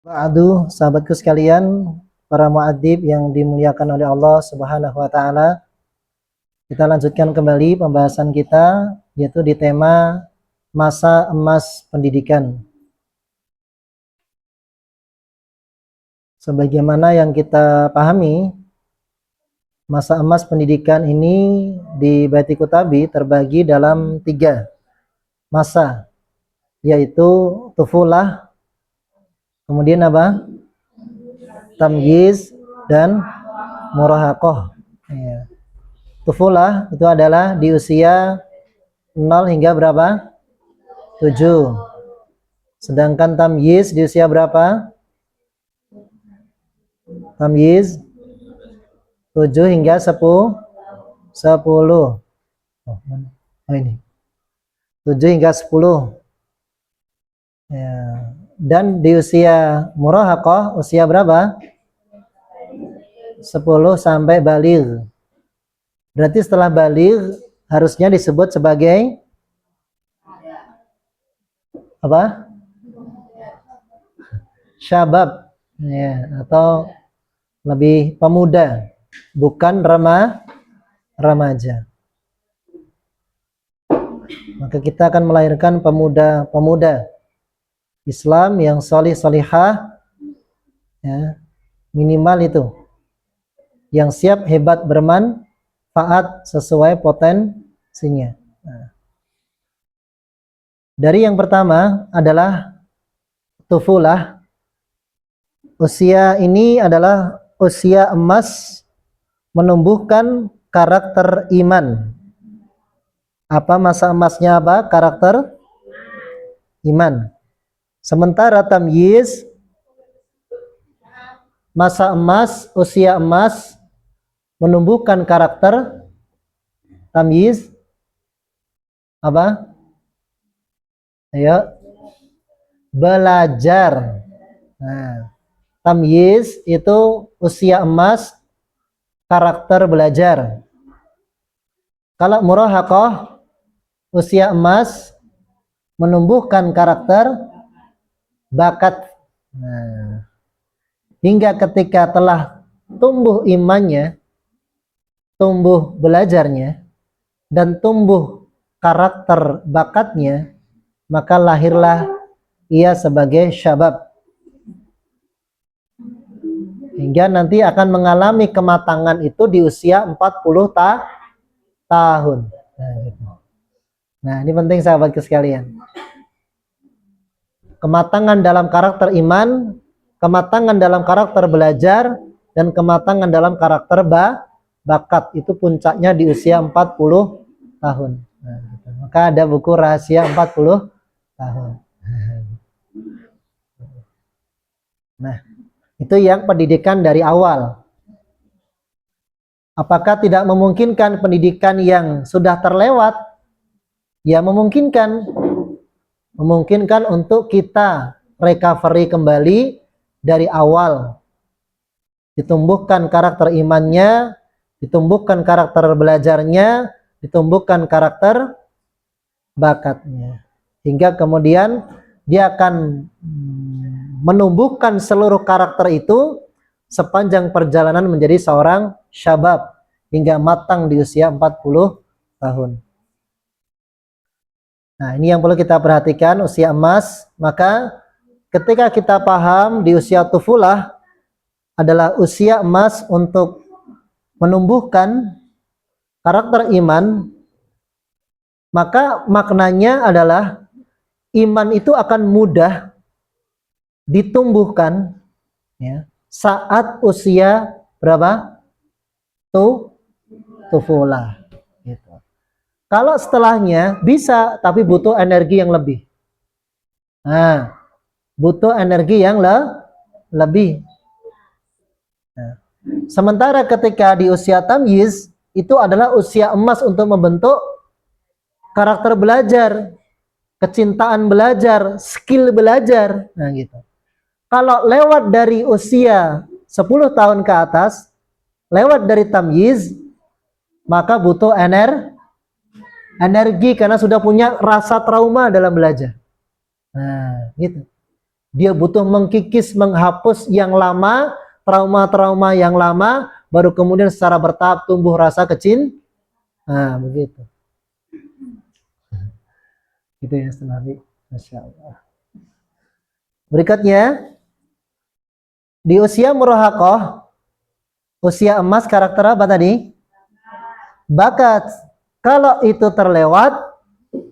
Ba'du, sahabatku sekalian, para muadzib yang dimuliakan oleh Allah Subhanahu wa taala. Kita lanjutkan kembali pembahasan kita yaitu di tema masa emas pendidikan. Sebagaimana yang kita pahami, masa emas pendidikan ini di Baiti Kutabi terbagi dalam 3 masa, yaitu tufulah, kemudian apa? Tamyiz dan murahaqah. Ya. Tufulah itu adalah di usia 0 hingga berapa? 7. Sedangkan tamyiz di usia berapa? Tamyiz 7 hingga 10. Oh, ini. 7 hingga 10. Ya. Dan di usia murahaqah usia berapa? 10 sampai baligh. Berarti setelah baligh harusnya disebut sebagai apa? Syabab, ya, atau lebih pemuda, bukan remaja. Maka kita akan melahirkan pemuda-pemuda Islam yang solih solihah, ya, minimal itu, yang siap hebat bermanfaat sesuai potensinya. Nah, dari yang pertama adalah tufulah. Usia ini adalah usia emas menumbuhkan karakter iman. Apa masa emasnya apa? Karakter iman. Sementara tamyiz, masa emas, usia emas menumbuhkan karakter tamyiz apa? Ayo, belajar. Nah, tamyiz itu usia emas karakter belajar. Kalau murahaqah usia emas menumbuhkan karakter bakat. Nah, hingga ketika telah tumbuh imannya, tumbuh belajarnya, dan tumbuh karakter bakatnya, maka lahirlah ia sebagai syabab. Hingga nanti akan mengalami kematangan itu di usia 40 tahun. Nah, gitu. Nah, ini penting sahabatku sekalian. Kematangan dalam karakter iman, kematangan dalam karakter belajar, dan kematangan dalam karakter bakat itu puncaknya di usia 40 tahun. Nah, gitu. Maka ada buku rahasia 40 tahun. Nah, itu yang pendidikan dari awal. Apakah tidak memungkinkan pendidikan yang sudah terlewat? Ya, memungkinkan. Memungkinkan untuk kita recovery kembali dari awal. Ditumbuhkan karakter imannya, ditumbuhkan karakter belajarnya, ditumbuhkan karakter bakatnya. Hingga kemudian dia akan menumbuhkan seluruh karakter itu sepanjang perjalanan menjadi seorang syabab hingga matang di usia 40 tahun. Nah, ini yang perlu kita perhatikan, usia emas. Maka ketika kita paham di usia tufulah adalah usia emas untuk menumbuhkan karakter iman, maka maknanya adalah iman itu akan mudah ditumbuhkan, ya, saat usia berapa? Tufulah. Gitu. Kalau setelahnya bisa, tapi butuh energi yang lebih. Nah, butuh energi yang lebih. Nah, sementara ketika di usia tamyiz itu adalah usia emas untuk membentuk karakter belajar, kecintaan belajar, skill belajar. Nah, gitu. Kalau lewat dari usia 10 tahun ke atas, lewat dari tamyiz, maka butuh energi karena sudah punya rasa trauma dalam belajar. Nah, gitu. Dia butuh mengkikis, menghapus yang lama, trauma-trauma yang lama, baru kemudian secara bertahap tumbuh rasa kecintaan. Nah, begitu. Gitu ya, Nabi. Masya Allah. Berikutnya, di usia murahaqah, usia emas karakter apa tadi? Bakat. Kalau itu terlewat,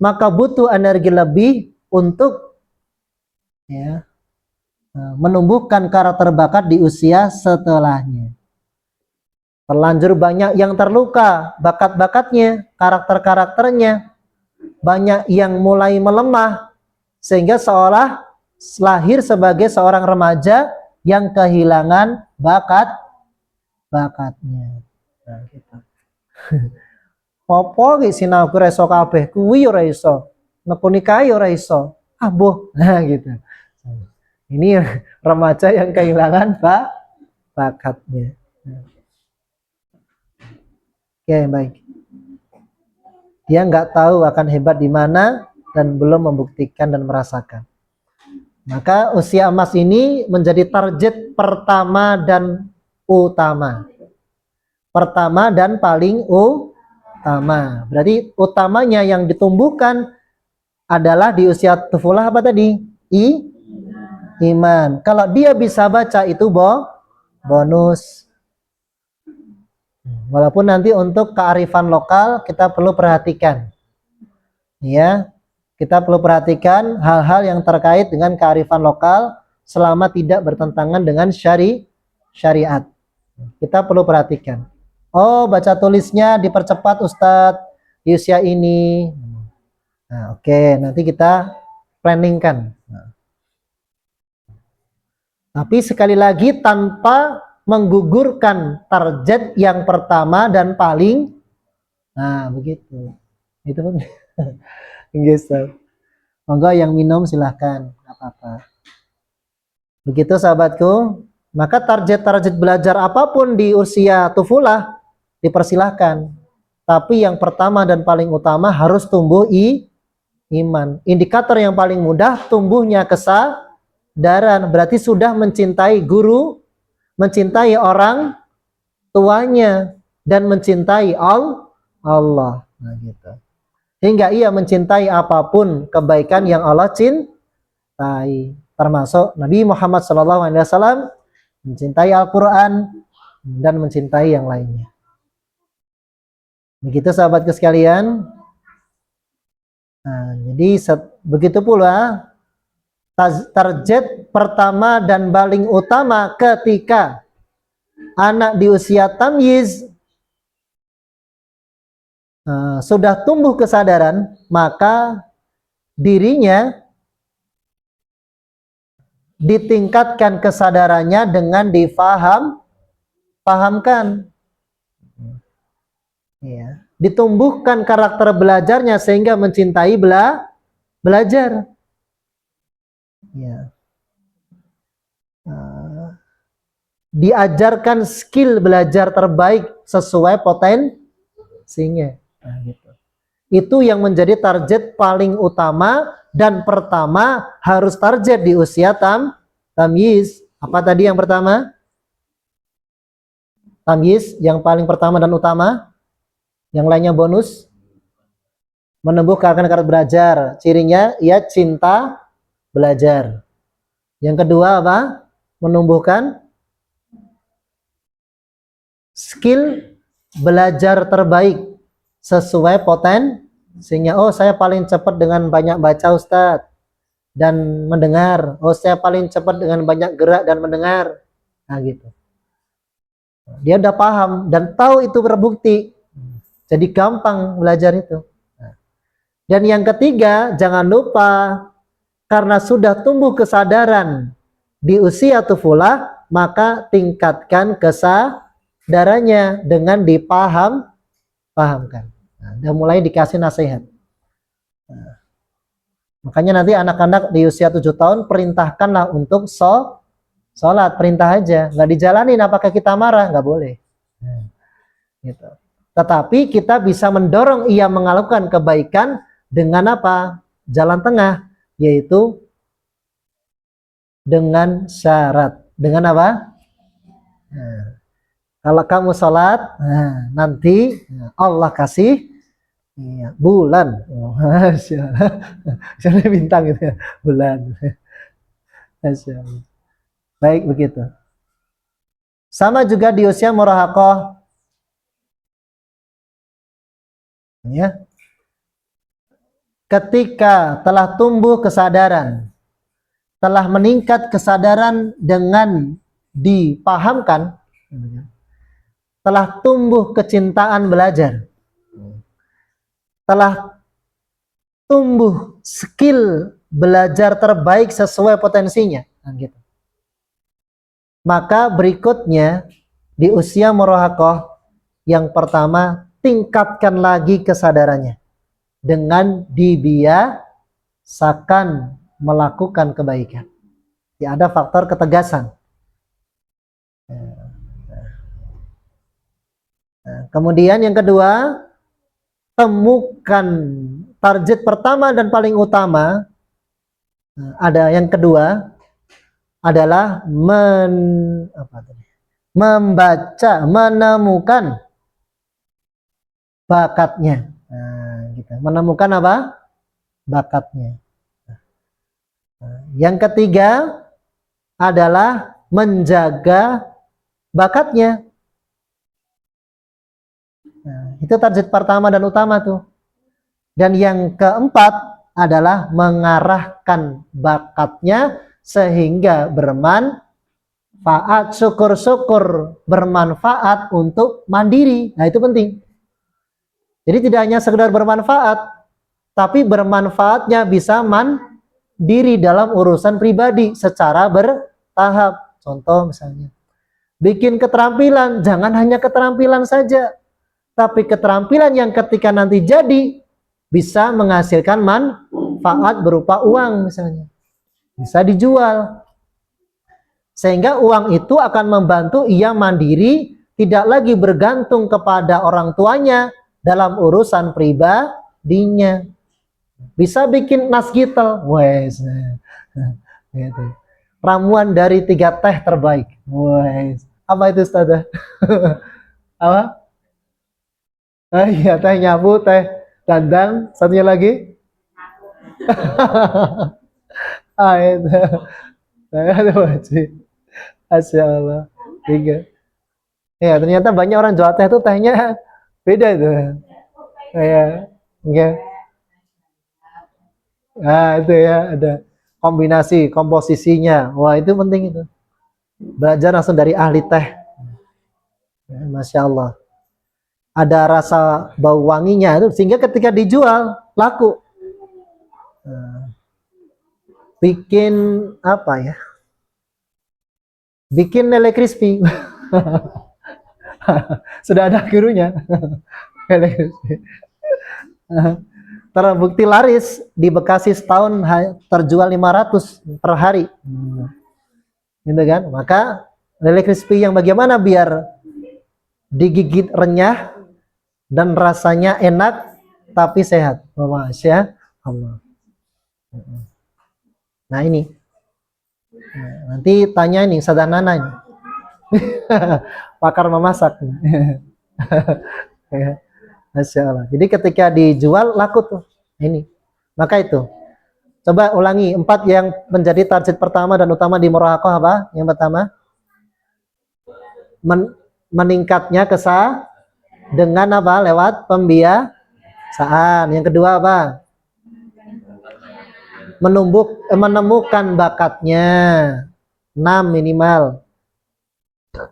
maka butuh energi lebih untuk ya, menumbuhkan karakter bakat di usia setelahnya. Terlanjur banyak yang terluka, bakat-bakatnya, karakter-karakternya, banyak yang mulai melemah, sehingga seolah lahir sebagai seorang remaja yang kehilangan bakatnya. Nah, gitu. Apa ki sinau ku reso kabeh kuwi ora iso. Nekuni kae ora iso. Ah boh. Nah gitu. Ini remaja yang kehilangan bakatnya. Oke, baik. Dia nggak tahu akan hebat di mana dan belum membuktikan dan merasakan. Maka usia emas ini menjadi target pertama dan utama. Pertama dan paling utama. Berarti utamanya yang ditumbuhkan adalah di usia tufulah apa tadi? Iman. Kalau dia bisa baca itu bonus. Walaupun nanti untuk kearifan lokal kita perlu perhatikan. Ya, kita perlu perhatikan hal-hal yang terkait dengan kearifan lokal selama tidak bertentangan dengan syariat. Kita perlu perhatikan. Oh, baca tulisnya dipercepat Ustadz di usia ini. Nah, oke, nanti kita planningkan. Tapi sekali lagi tanpa menggugurkan target yang pertama dan paling, nah begitu. Itu pun, gitu. Monggo yang minum silahkan, apa-apa. Begitu sahabatku. Maka target-target belajar apapun di usia tufulah dipersilahkan. Tapi yang pertama dan paling utama harus tumbuh iman. Indikator yang paling mudah tumbuhnya kesadaran. Berarti sudah mencintai guru, mencintai orang tuanya, dan mencintai Allah. Nah, gitu. Hingga ia mencintai apapun kebaikan yang Allah cintai. Termasuk Nabi Muhammad SAW mencintai Al-Quran dan mencintai yang lainnya. Begitu sahabatku sekalian. Nah, jadi begitu pula target pertama dan paling utama ketika anak di usia tamyiz sudah tumbuh kesadaran, maka dirinya ditingkatkan kesadarannya dengan pahamkan. Ya, ditumbuhkan karakter belajarnya sehingga mencintai belajar. Ya. Diajarkan skill belajar terbaik sesuai potensinya. Nah, gitu. Itu yang menjadi target paling utama dan pertama harus target di usia tamyiz. Apa tadi yang pertama? Tamyiz yang paling pertama dan utama. Yang lainnya bonus. Menumbuhkan karakter belajar. Cirinya ia cinta belajar. Yang kedua apa? Menumbuhkan skill belajar terbaik sesuai potensinya. Oh, saya paling cepat dengan banyak baca Ustadz dan mendengar. Oh, saya paling cepat dengan banyak gerak dan mendengar. Nah, gitu. Dia udah paham dan tahu itu terbukti. Jadi gampang belajar itu. Dan yang ketiga, jangan lupa karena sudah tumbuh kesadaran di usia tufulah, maka tingkatkan kesadarannya dengan dipahamkan. Nah, dan mulai dikasih nasihat. Nah, makanya nanti anak-anak di usia 7 tahun perintahkanlah untuk sholat, perintah aja, nggak dijalanin apakah kita marah, nggak boleh. Nah, gitu. Tetapi kita bisa mendorong ia melakukan kebaikan dengan apa? Jalan tengah, yaitu dengan syarat. Dengan apa? Nah, kalau kamu sholat, nah, nanti Allah kasih bulan. Oh, Masya bintang gitu ya. Bulan. Masya Allah. Baik begitu. Sama juga di usia murahaqah. Ya. Ketika telah tumbuh kesadaran, telah meningkat kesadaran dengan dipahamkan, telah tumbuh kecintaan belajar, telah tumbuh skill belajar terbaik sesuai potensinya, gitu. Maka berikutnya di usia murahaqah, yang pertama tingkatkan lagi kesadarannya dengan dibiasakan melakukan kebaikan. Ya, ada faktor ketegasan. Nah, kemudian yang kedua, temukan target pertama dan paling utama. Ada yang kedua adalah membaca, menemukan bakatnya. Nah, gitu. Menemukan apa? Bakatnya. Yang ketiga adalah menjaga bakatnya. Nah, itu target pertama dan utama tuh. Dan yang keempat adalah mengarahkan bakatnya sehingga bermanfaat, syukur-syukur bermanfaat untuk mandiri. Nah, itu penting. Jadi tidak hanya sekedar bermanfaat, tapi bermanfaatnya bisa mandiri dalam urusan pribadi secara bertahap. Contoh misalnya, bikin keterampilan, jangan hanya keterampilan saja, tapi keterampilan yang ketika nanti jadi bisa menghasilkan manfaat berupa uang misalnya. Bisa dijual. Sehingga uang itu akan membantu ia mandiri, tidak lagi bergantung kepada orang tuanya dalam urusan pribadinya. Bisa bikin nasgitel, wes, gitu. Ramuan dari 3 teh terbaik, wes. Apa itu Ustazah? Apa? Oh iya, teh nyabu, teh dandang, satunya lagi? Ah itu, ada wajib. Masya Allah, 3. Ya ternyata banyak orang jual teh itu tehnya beda itu. Kayak, enggak. Nah itu ya, ada kombinasi, komposisinya. Wah itu penting itu. Belajar langsung dari ahli teh. Masya Allah. Ada rasa bau wanginya itu sehingga ketika dijual laku. Bikin apa ya? Bikin lele crispy. Sudah ada gurunya. Lele crispy. Terbukti laris di Bekasi setahun terjual 500 per hari. Gitu kan? Maka lele crispy yang bagaimana biar digigit renyah dan rasanya enak tapi sehat. Masya Allah. Nah ini. Nanti tanya nih Sadanana ini. Pakar memasak. Masya Allah. Jadi ketika dijual laku tuh. Ini. Maka itu. Coba ulangi 4 yang menjadi target pertama dan utama di murahaqah apa? Yang pertama meningkatnya dengan apa? Lewat pembiasaan. Yang kedua apa? Menemukan bakatnya. 6 minimal.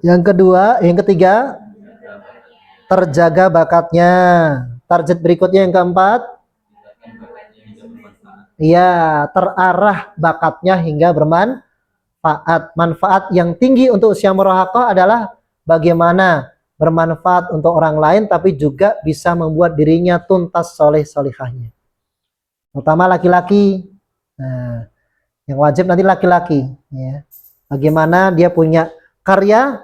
Yang ketiga terjaga bakatnya. Target berikutnya yang keempat, ya terarah bakatnya hingga bermanfaat. Manfaat yang tinggi untuk usia murahaqah adalah bagaimana bermanfaat untuk orang lain tapi juga bisa membuat dirinya tuntas soleh-solihahnya. Terutama laki-laki. Nah, yang wajib nanti laki-laki. Ya. Bagaimana dia punya karya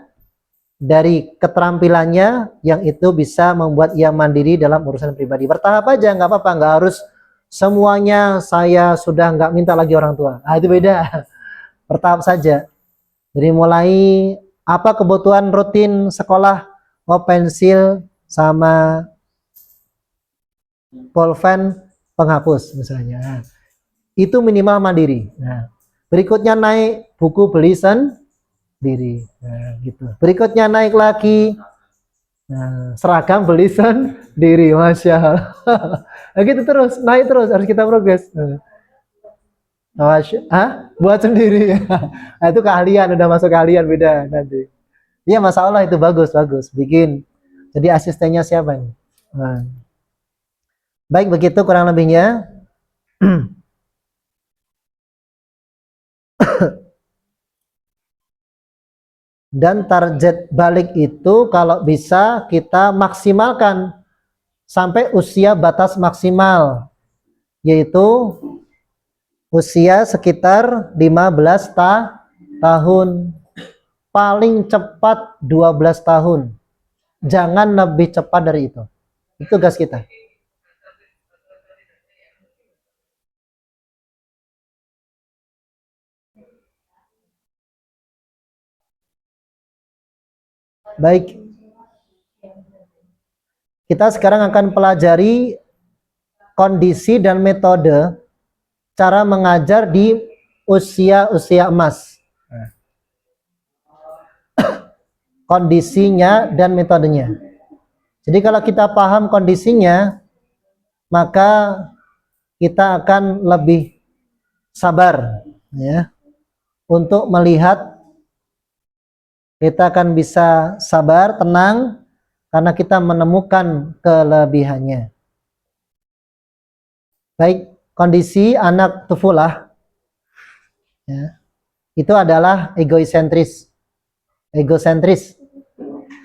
dari keterampilannya yang itu bisa membuat ia mandiri dalam urusan pribadi. Bertahap aja, nggak apa-apa, nggak harus semuanya saya sudah nggak minta lagi orang tua. Ah, itu beda. bertahap saja. Jadi mulai apa kebutuhan rutin sekolah, oh pensil sama pulpen penghapus misalnya. Nah, itu minimal mandiri. Nah, berikutnya naik buku beli sendiri. Nah, gitu. Berikutnya naik lagi seragam beli sendiri, masya Allah. Nah, gitu terus, naik terus, harus kita progres. Buat sendiri. Nah, itu keahlian, udah masuk keahlian beda nanti. Iya, masya Allah itu bagus, bagus. Bikin. Jadi asistennya siapa nih? Nah. Baik, begitu kurang lebihnya. Dan target balik itu kalau bisa kita maksimalkan sampai usia batas maksimal, yaitu usia sekitar 15 tahun, paling cepat 12 tahun, jangan lebih cepat dari itu. Itu tugas kita. Baik, kita sekarang akan pelajari kondisi dan metode cara mengajar di usia-usia emas. Kondisinya dan metodenya. Jadi kalau kita paham kondisinya, maka kita akan lebih sabar ya untuk melihat, kita akan bisa sabar, tenang karena kita menemukan kelebihannya. Baik, kondisi anak tufulah ya, itu adalah egosentris. Egosentris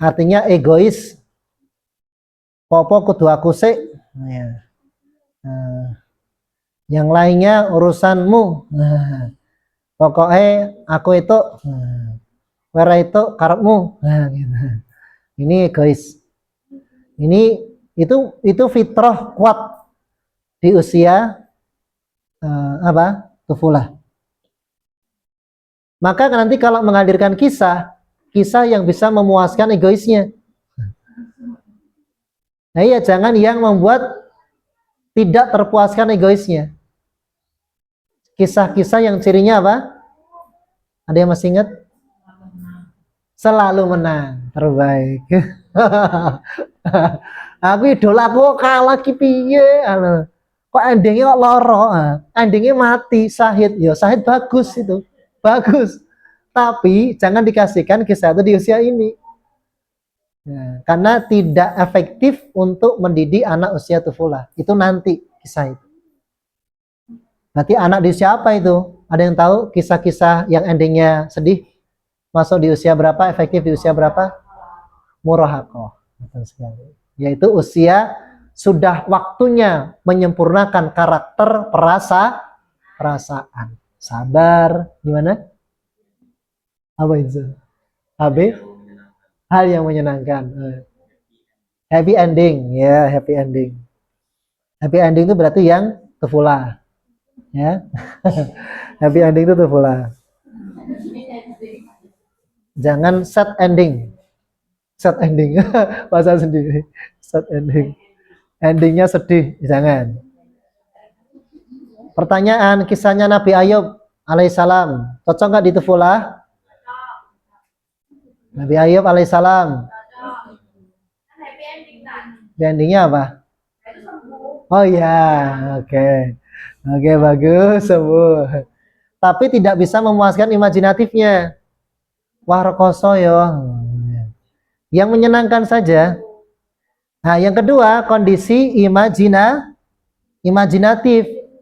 artinya egois. Popo kudu aku sih. Ya. Yang lainnya urusanmu. Pokoknya aku itu, wera itu karepmu. Gitu. Ini egois. Ini itu fitrah kuat di usia tufulah. Maka nanti kalau menghadirkan kisah yang bisa memuaskan egoisnya. Nah iya, jangan yang membuat tidak terpuaskan egoisnya. Kisah-kisah yang cirinya apa? Ada yang masih ingat? Selalu menang, terbaik. Aku idolaku kalah ki piye? Kok endingnya kok loro? Endingnya mati, syahid. Ya syahid bagus itu. Bagus. Tapi jangan dikasihkan kisah itu di usia ini. Ya, karena tidak efektif untuk mendidik anak usia tufulah. Itu nanti kisah itu. Berarti anak di usia apa itu? Ada yang tahu kisah-kisah yang endingnya sedih? Masuk di usia berapa? Efektif di usia berapa? Murahaqah. Betul sekali. Yaitu usia sudah waktunya menyempurnakan karakter perasaan. Sabar, gimana? Apa itu? Habis? Hal yang menyenangkan. Happy ending, ya, happy ending. Happy ending itu berarti yang tufulah. Ya. Happy ending itu tufulah. Jangan sad ending. Sad ending. Bahasa sendiri. Sad ending. Endingnya sedih, jangan. Pertanyaan, kisahnya Nabi Ayub alaihissalam cocok nggak di tufulah? Nabi Ayub alaihissalam. Endingnya apa? Oh ya, oke. Oke, bagus, sembuh. Tapi tidak bisa memuaskan imajinatifnya. Wah, rekoso yo. Yang menyenangkan saja. Nah, yang kedua, kondisi imajinatif.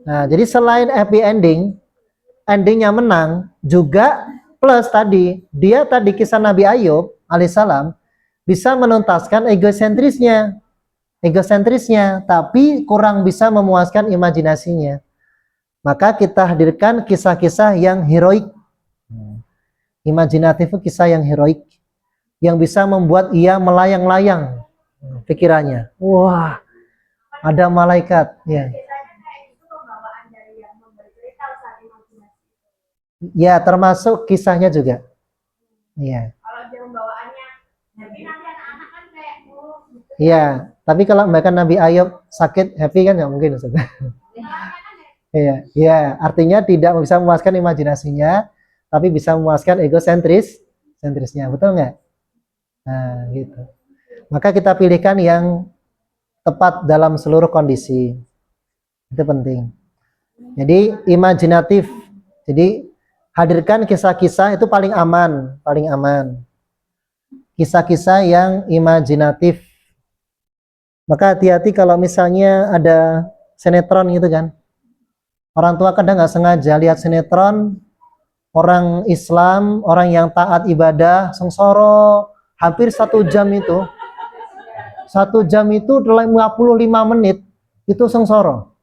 Nah, jadi selain happy ending, endingnya menang, juga plus tadi, dia tadi kisah Nabi Ayub alaihissalam bisa menuntaskan egosentrisnya, tapi kurang bisa memuaskan imajinasinya. Maka kita hadirkan kisah-kisah yang heroik. Imajinatif itu kisah yang heroik, yang bisa membuat ia melayang-layang pikirannya. Wah, ada malaikat. Ya. Ya, termasuk kisahnya juga. Iya. Kalau dia pembawaannya happy, nanti anak-anak kan kayak gitu. Iya, tapi kalau bahkan Nabi Ayub sakit happy kan nggak mungkin Ustaz. Iya, iya, artinya tidak bisa memuaskan imajinasinya, tapi bisa memuaskan sentrisnya, betul nggak? Nah, gitu. Maka kita pilihkan yang tepat dalam seluruh kondisi. Itu penting. Jadi imajinatif. Jadi hadirkan kisah-kisah itu paling aman, paling aman. Kisah-kisah yang imajinatif. Maka hati-hati kalau misalnya ada sinetron gitu kan. Orang tua kadang nggak sengaja lihat sinetron, orang Islam, orang yang taat ibadah, sengsoro, hampir 1 jam itu. 1 jam itu 55 menit, itu sengsoro.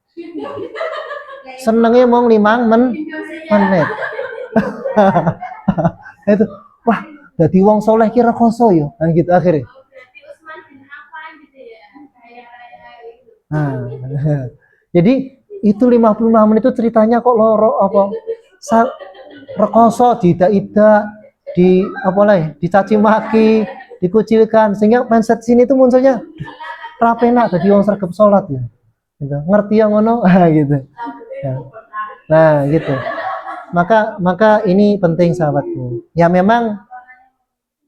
Senengnya mau 5 menit. Itu, wah, jadi wong soleh kira koso yo. Nah, gitu akhirnya. Nah, jadi itu 55 menit itu ceritanya kok loro apa rekoso tidak di apa lah dicaci maki dikucilkan sehingga mindset sini itu munculnya rapena tadi orang sergap sholat ya gitu. Ngerti yang ngono gitu ya. Nah gitu maka ini penting sahabatku ya memang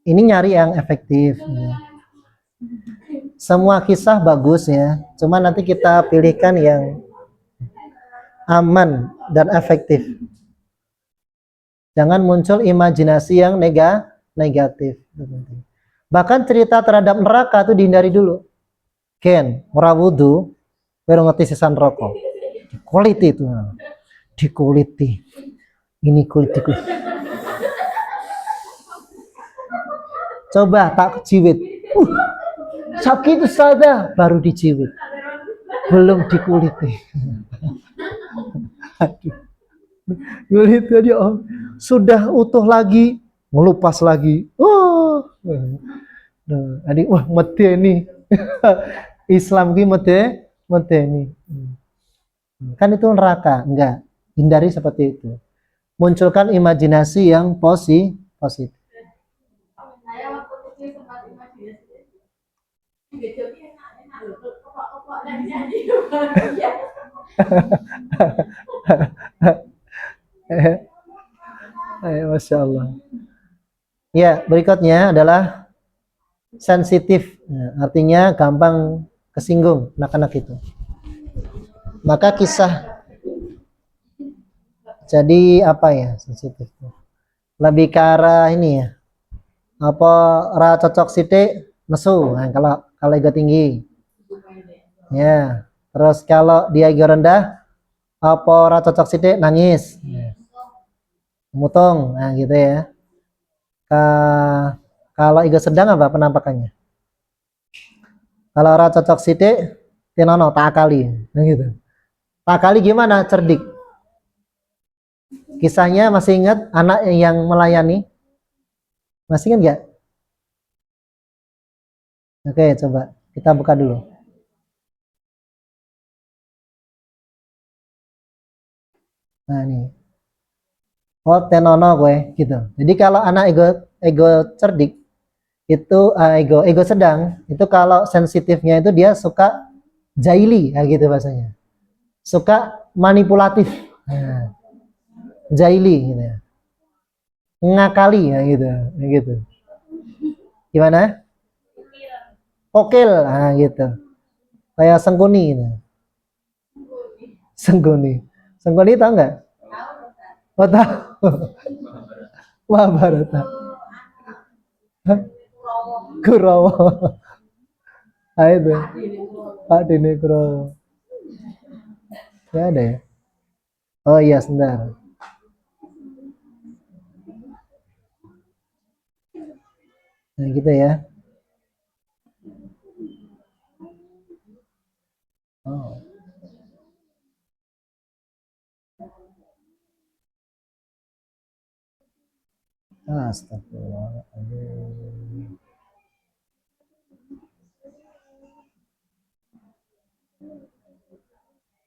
ini nyari yang efektif ya. Semua kisah bagus ya cuma nanti kita pilihkan yang aman dan efektif. Jangan muncul imajinasi yang negatif. Bahkan cerita terhadap neraka itu dihindari dulu. Ken, ora wudu, baru ngerti sisan rokok. Kuliti itu. Dikuliti. Ini kuliti. Coba tak ciwit. Sakit saja baru diciwit. Belum dikuliti. Kulit tadi sudah utuh lagi, ngelupas lagi. Oh. Nah, adik wah medeni. Islam ki medeni. Kan itu neraka, enggak. Hindari seperti itu. Munculkan imajinasi yang positif. Saya waktu kecil sempat imajinasi jadi enak-enak loh, kok dan jadi bahagia. Masya Allah. Ya, berikutnya adalah sensitif. Nah, artinya gampang kesinggung anak-anak itu. Maka kisah jadi apa ya sensitif? Lebih ke arah ini ya. Apa ra cocok sidik nesu. Nah, kalau ego tinggi. Ya. Terus kalau dia ego rendah apa ra cocok sidik nangis. Ya. Mutung. Nah, gitu ya. Kalau ego sedang apa penampakannya? Kalau ra cocok sidik tinono tak akali. Nah, gitu. Tak akali gimana? Cerdik. Kisahnya masih ingat anak yang melayani? Masih ingat nggak? Oke, coba kita buka dulu. Nah, ini. Oh, tenono gue gitu. Jadi kalau anak ego cerdik itu ego sedang itu kalau sensitifnya itu dia suka jaili ya gitu bahasanya. Suka manipulatif. Nah, jaili gitu ya. Ngakali ya gitu. Ya, gitu. Gimana? Kokil nah gitu. Kayak Sengkuni gitu. Sengkuni. Sengkuni tahu nggak? Oh, tahu. Mahabharata. Kurawa. Ah itu. Pak Dini Kurawa. Ya ada ya. Oh iya sebentar. Nah gitu ya. Oh. Astagfirullahaladzim.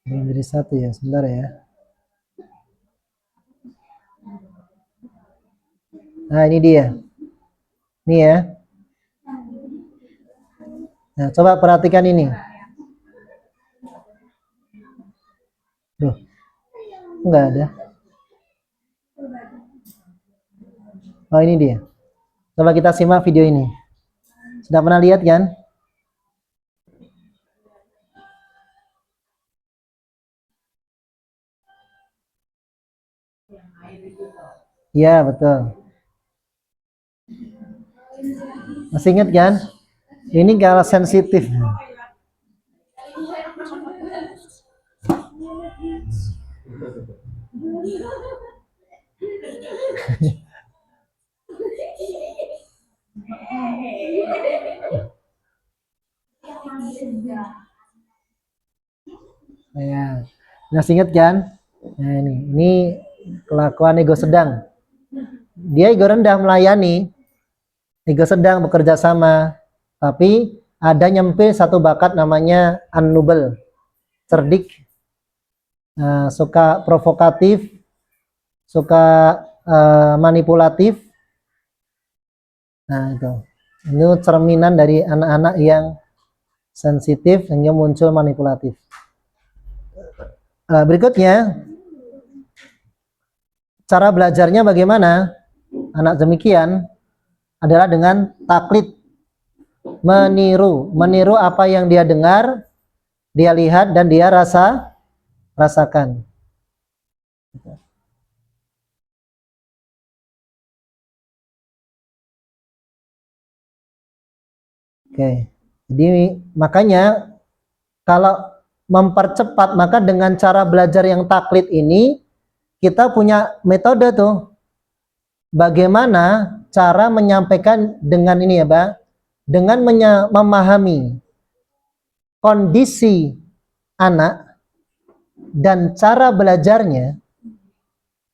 Belum jadi satu ya, sebentar ya. Nah, ini dia. Nih ya. Nah, coba perhatikan ini. Duh, enggak ada. Oh, ini dia. Coba kita simak video ini. Sudah pernah lihat kan? Iya, betul. Masih ingat kan? Ini kalau sensitif. Ya. Masih ingat kan? Nah, ini kelakuan ego sedang. Dia ego rendah melayani, ego sedang bekerja sama, tapi ada nyempil satu bakat namanya an-nubel, cerdik, suka provokatif, suka manipulatif. Nah, itu cerminan dari anak-anak yang sensitif sehingga muncul manipulatif. Berikutnya, cara belajarnya bagaimana? Anak demikian adalah dengan taklid, meniru apa yang dia dengar, dia lihat dan dia rasakan. Oke. Jadi makanya kalau mempercepat, maka dengan cara belajar yang taklid ini kita punya metode tuh. Bagaimana cara menyampaikan dengan ini ya, Pak? Dengan memahami kondisi anak dan cara belajarnya,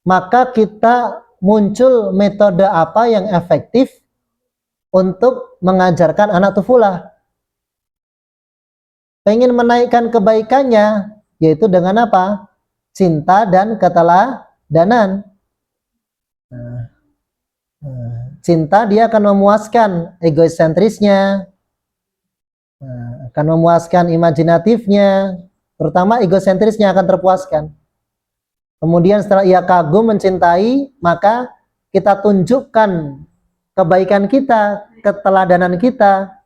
maka kita muncul metode apa yang efektif untuk mengajarkan anak tufulah. Pengen menaikkan kebaikannya, yaitu dengan apa? Cinta dan keteladanan. Cinta dia akan memuaskan egosentrisnya, akan memuaskan imajinatifnya, terutama egosentrisnya akan terpuaskan. Kemudian setelah ia kagum mencintai, maka kita tunjukkan kebaikan kita, keteladanan kita,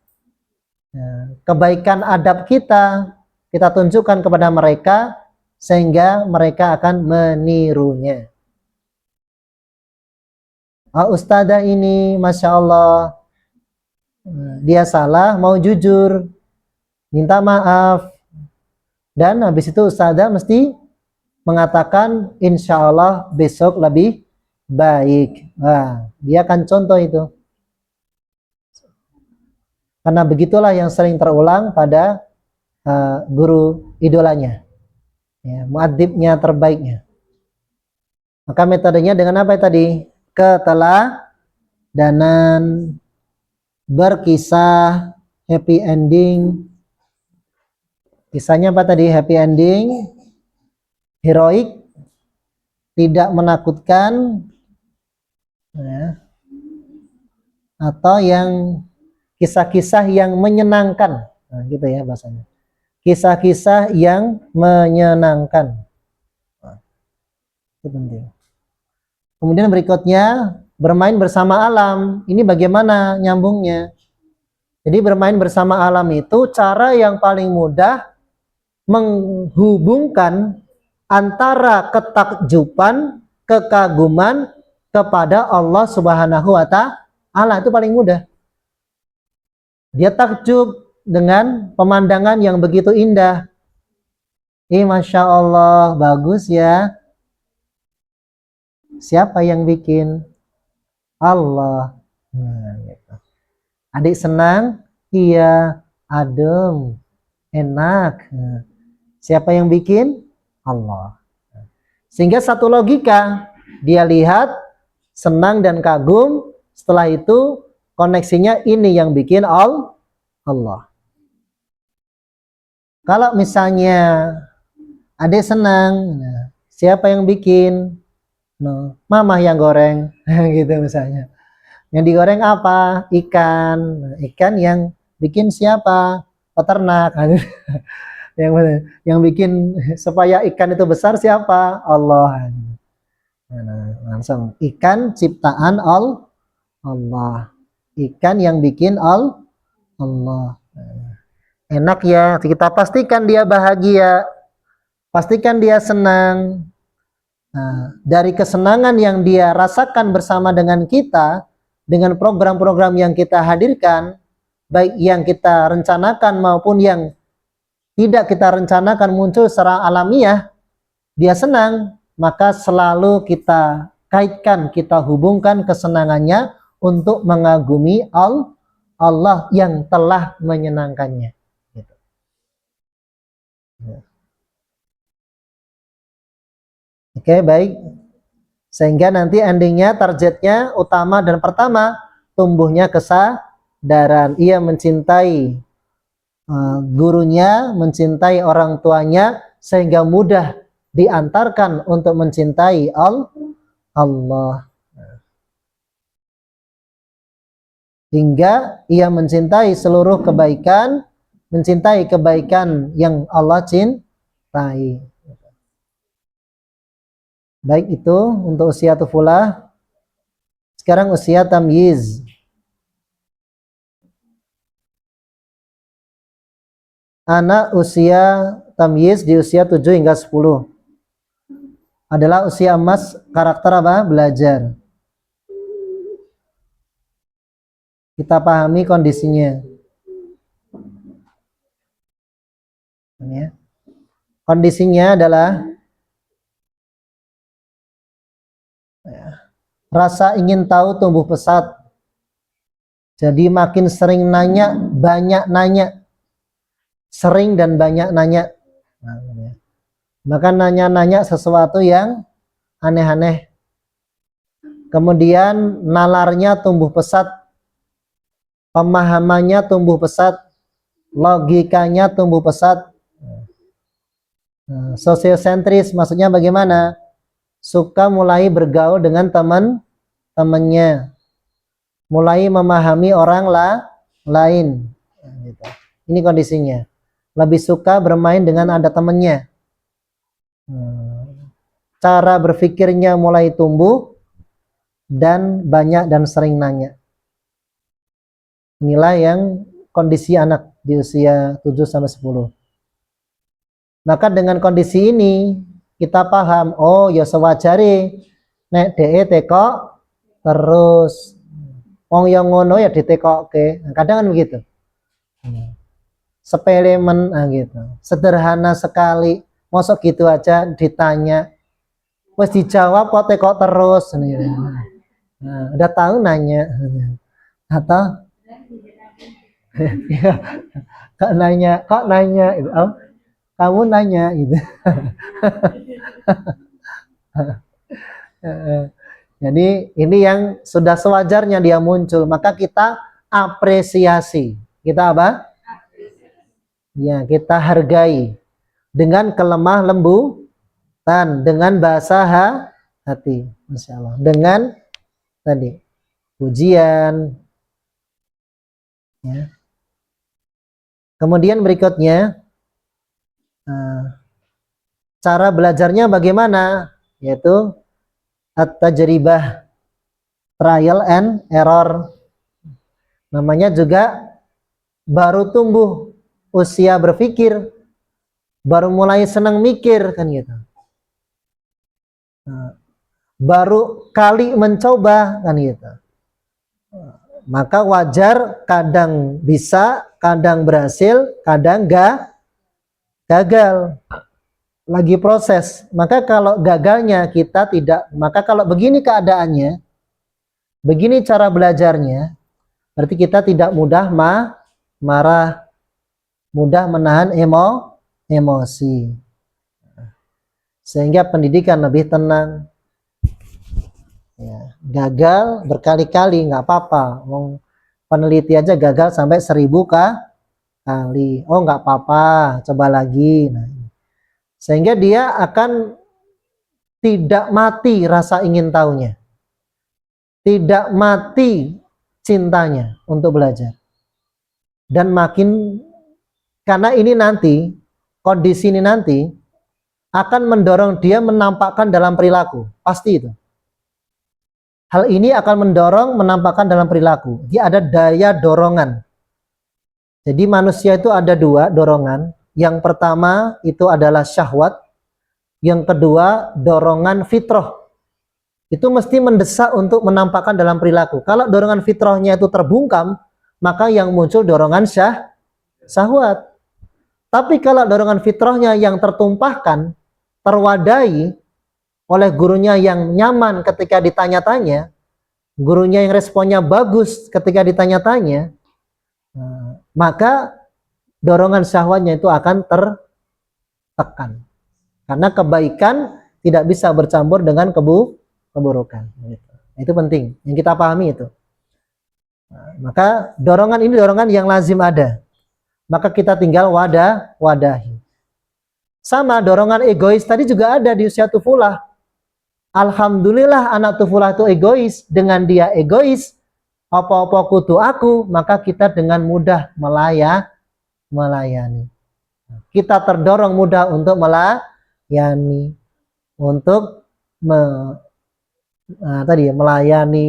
kebaikan adab kita tunjukkan kepada mereka sehingga mereka akan menirunya. Ustadzah ini Masya Allah dia salah, mau jujur, minta maaf, dan habis itu ustadzah mesti mengatakan insya Allah besok lebih baik. Nah, dia akan contoh itu. Karena begitulah yang sering terulang pada guru idolanya, ya, muadzibnya terbaiknya. Maka metodenya dengan apa tadi? Keteladanan, berkisah, happy ending. Kisahnya apa tadi? Happy ending, heroik, tidak menakutkan, ya, atau yang kisah-kisah yang menyenangkan, nah, gitu ya bahasanya. Kisah-kisah yang menyenangkan. Nah, itu penting. Kemudian berikutnya bermain bersama alam. Ini bagaimana nyambungnya? Jadi bermain bersama alam itu cara yang paling mudah menghubungkan antara ketakjuban, kekaguman kepada Allah Subhanahu wa Ta'ala. Itu paling mudah. Dia takjub dengan pemandangan yang begitu indah. Masya Allah, bagus ya. Siapa yang bikin? Allah. Nah, gitu. Adik senang? Iya. Adem. Enak. Nah, siapa yang bikin? Allah. Sehingga satu logika. Dia lihat, senang dan kagum. Setelah itu, koneksinya ini yang bikin Allah. Kalau misalnya adik senang, nah, siapa yang bikin? No, mama yang goreng, gitu misalnya. Yang digoreng apa? Ikan. Nah, ikan yang bikin siapa? Peternak. Yang bikin supaya ikan itu besar siapa? Allah. Nah, langsung ikan ciptaan Allah. Ikan yang bikin Allah. Enak ya, kita pastikan dia bahagia, pastikan dia senang. Nah, dari kesenangan yang dia rasakan bersama dengan kita, dengan program-program yang kita hadirkan, baik yang kita rencanakan maupun yang tidak kita rencanakan muncul secara alamiah, dia senang, maka selalu kita kaitkan, kita hubungkan kesenangannya untuk mengagumi Allah yang telah menyenangkannya. Gitu. Oke, baik. Sehingga nanti endingnya, targetnya utama dan pertama, tumbuhnya kesadaran. Ia mencintai gurunya, mencintai orang tuanya, sehingga mudah diantarkan untuk mencintai Allah. Hingga ia mencintai seluruh kebaikan, mencintai kebaikan yang Allah cintai. Baik, itu untuk usia tufulah. Sekarang usia tamyiz. Anak usia tamyiz di usia 7 hingga 10 adalah usia emas karakter apa? Belajar. Kita pahami kondisinya. Ya. Kondisinya adalah rasa ingin tahu tumbuh pesat. Jadi makin sering nanya, banyak nanya. Sering dan banyak nanya. Maka nanya-nanya sesuatu yang aneh-aneh. Kemudian nalarnya tumbuh pesat. Pemahamannya tumbuh pesat. Logikanya tumbuh pesat. Sosiosentris maksudnya bagaimana? Suka mulai bergaul dengan teman-temannya, mulai memahami orang lain. Gitu. Ini kondisinya. Lebih suka bermain dengan ada temannya. Cara berpikirnya mulai tumbuh dan banyak dan sering nanya. Inilah yang kondisi anak di usia 7-10. Maka dengan kondisi ini kita paham, oh ya sewajare nek DE teko terus wong yang ngono ya ditekokke. Nah, kadang kan begitu. Sepele men gitu. Sederhana sekali. Mosok gitu aja ditanya. Wes dijawab kok teko terus gitu. Nah, udah tahu nanya. Atau ya, kok nanya gitu. Oh, kamu nanya gitu. Jadi ini yang sudah sewajarnya dia muncul, maka kita apresiasi. Kita apa? Ya, kita hargai dengan kelemah lembutan, dengan bahasa hati, Masya Allah. Dengan tadi pujian. Ya. Kemudian berikutnya, cara belajarnya bagaimana? Yaitu at-tajribah, trial and error. Namanya juga baru tumbuh usia berpikir, baru mulai senang mikir kan gitu. Baru kali mencoba kan gitu. Maka wajar kadang bisa, kadang berhasil, kadang gagal. Lagi proses. Maka kalau gagalnya kita tidak, maka kalau begini keadaannya, begini cara belajarnya, berarti kita tidak mudah marah, mudah menahan emosi. Sehingga pendidikan lebih tenang. Ya, gagal berkali-kali nggak apa-apa. Peneliti aja gagal sampai 1000 kali. Oh nggak apa-apa, coba lagi. Nah, sehingga dia akan tidak mati rasa ingin tahunya. tidak mati cintanya untuk belajar. Dan makin, karena ini nanti, kondisi ini nanti akan mendorong dia menampakkan dalam perilaku, pasti itu. Hal ini akan mendorong menampakkan dalam perilaku. Dia ada daya dorongan. Jadi manusia itu ada dua dorongan. Yang pertama itu adalah syahwat. Yang kedua dorongan fitrah. Itu mesti mendesak untuk menampakkan dalam perilaku. Kalau dorongan fitrahnya itu terbungkam, maka yang muncul dorongan syahwat. Tapi kalau dorongan fitrahnya yang tertumpahkan, terwadai oleh gurunya yang nyaman ketika ditanya-tanya, gurunya yang responnya bagus ketika ditanya-tanya, maka dorongan syahwatnya itu akan tertekan. Karena kebaikan tidak bisa bercampur dengan keburukan. Itu penting, yang kita pahami itu. Maka dorongan ini dorongan yang lazim ada. Maka kita tinggal wadahi. Sama dorongan egois tadi juga ada di usia tufulah. Alhamdulillah anak tufulah itu egois. Dengan dia egois, apa-apa kudu aku, maka kita dengan mudah melayani. Kita terdorong mudah untuk melayani, untuk melayani,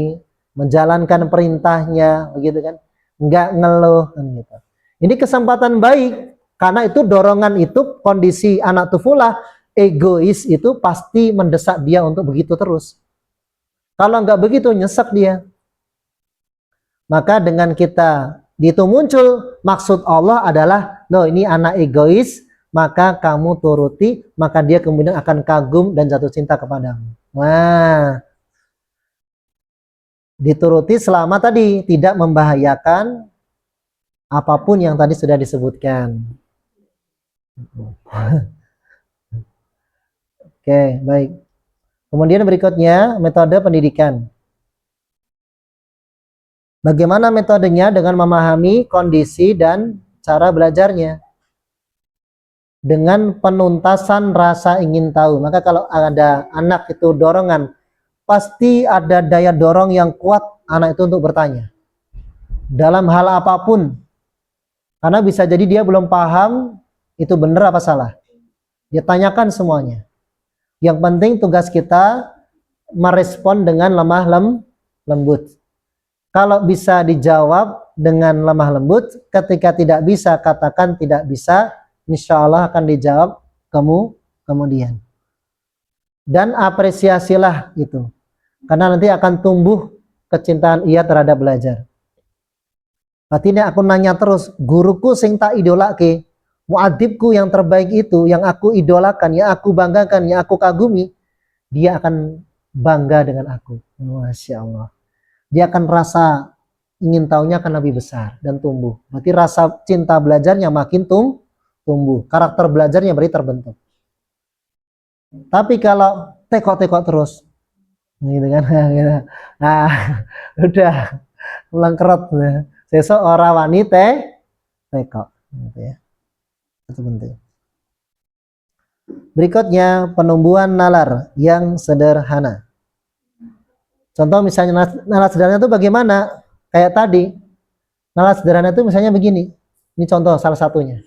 menjalankan perintahnya, begitu kan? Enggak ngeluh, kan gitu. Ini kesempatan baik, karena itu dorongan itu kondisi anak tufulah egois itu pasti mendesak dia untuk begitu terus. Kalau enggak begitu nyesek dia. Maka dengan kita itu muncul maksud Allah adalah, loh ini anak egois, maka kamu turuti, maka dia kemudian akan kagum dan jatuh cinta kepadamu. Nah, dituruti selama tadi tidak membahayakan apapun yang tadi sudah disebutkan. Oke, baik. Kemudian berikutnya metode pendidikan. Bagaimana metodenya? Dengan memahami kondisi dan cara belajarnya. Dengan penuntasan rasa ingin tahu. Maka kalau ada anak itu dorongan, pasti ada daya dorong yang kuat anak itu untuk bertanya. Dalam hal apapun. Karena bisa jadi dia belum paham itu benar apa salah. Dia tanyakan semuanya. Yang penting tugas kita merespon dengan lemah lembut. Kalau bisa dijawab dengan lemah lembut, ketika tidak bisa katakan tidak bisa, insya Allah akan dijawab kemudian. Dan apresiasilah itu. Karena nanti akan tumbuh kecintaan ia terhadap belajar. Berarti ini aku nanya terus, guruku sing tak idolake, muadibku yang terbaik itu, yang aku idolakan, yang aku banggakan, yang aku kagumi, dia akan bangga dengan aku. Masya Allah. Dia akan rasa ingin tahunya akan lebih besar dan tumbuh. Berarti rasa cinta belajarnya makin tumbuh. Karakter belajarnya berarti terbentuk. Tapi kalau tekok-tekok terus, gitu kan, nah, udah lengkerot. Sesok orang wanita tekok, gitu ya. Itu penting. Berikutnya penumbuhan nalar yang sederhana. Contoh misalnya nalar sederhana itu bagaimana? Kayak tadi, nalar sederhana itu misalnya begini. Ini contoh salah satunya.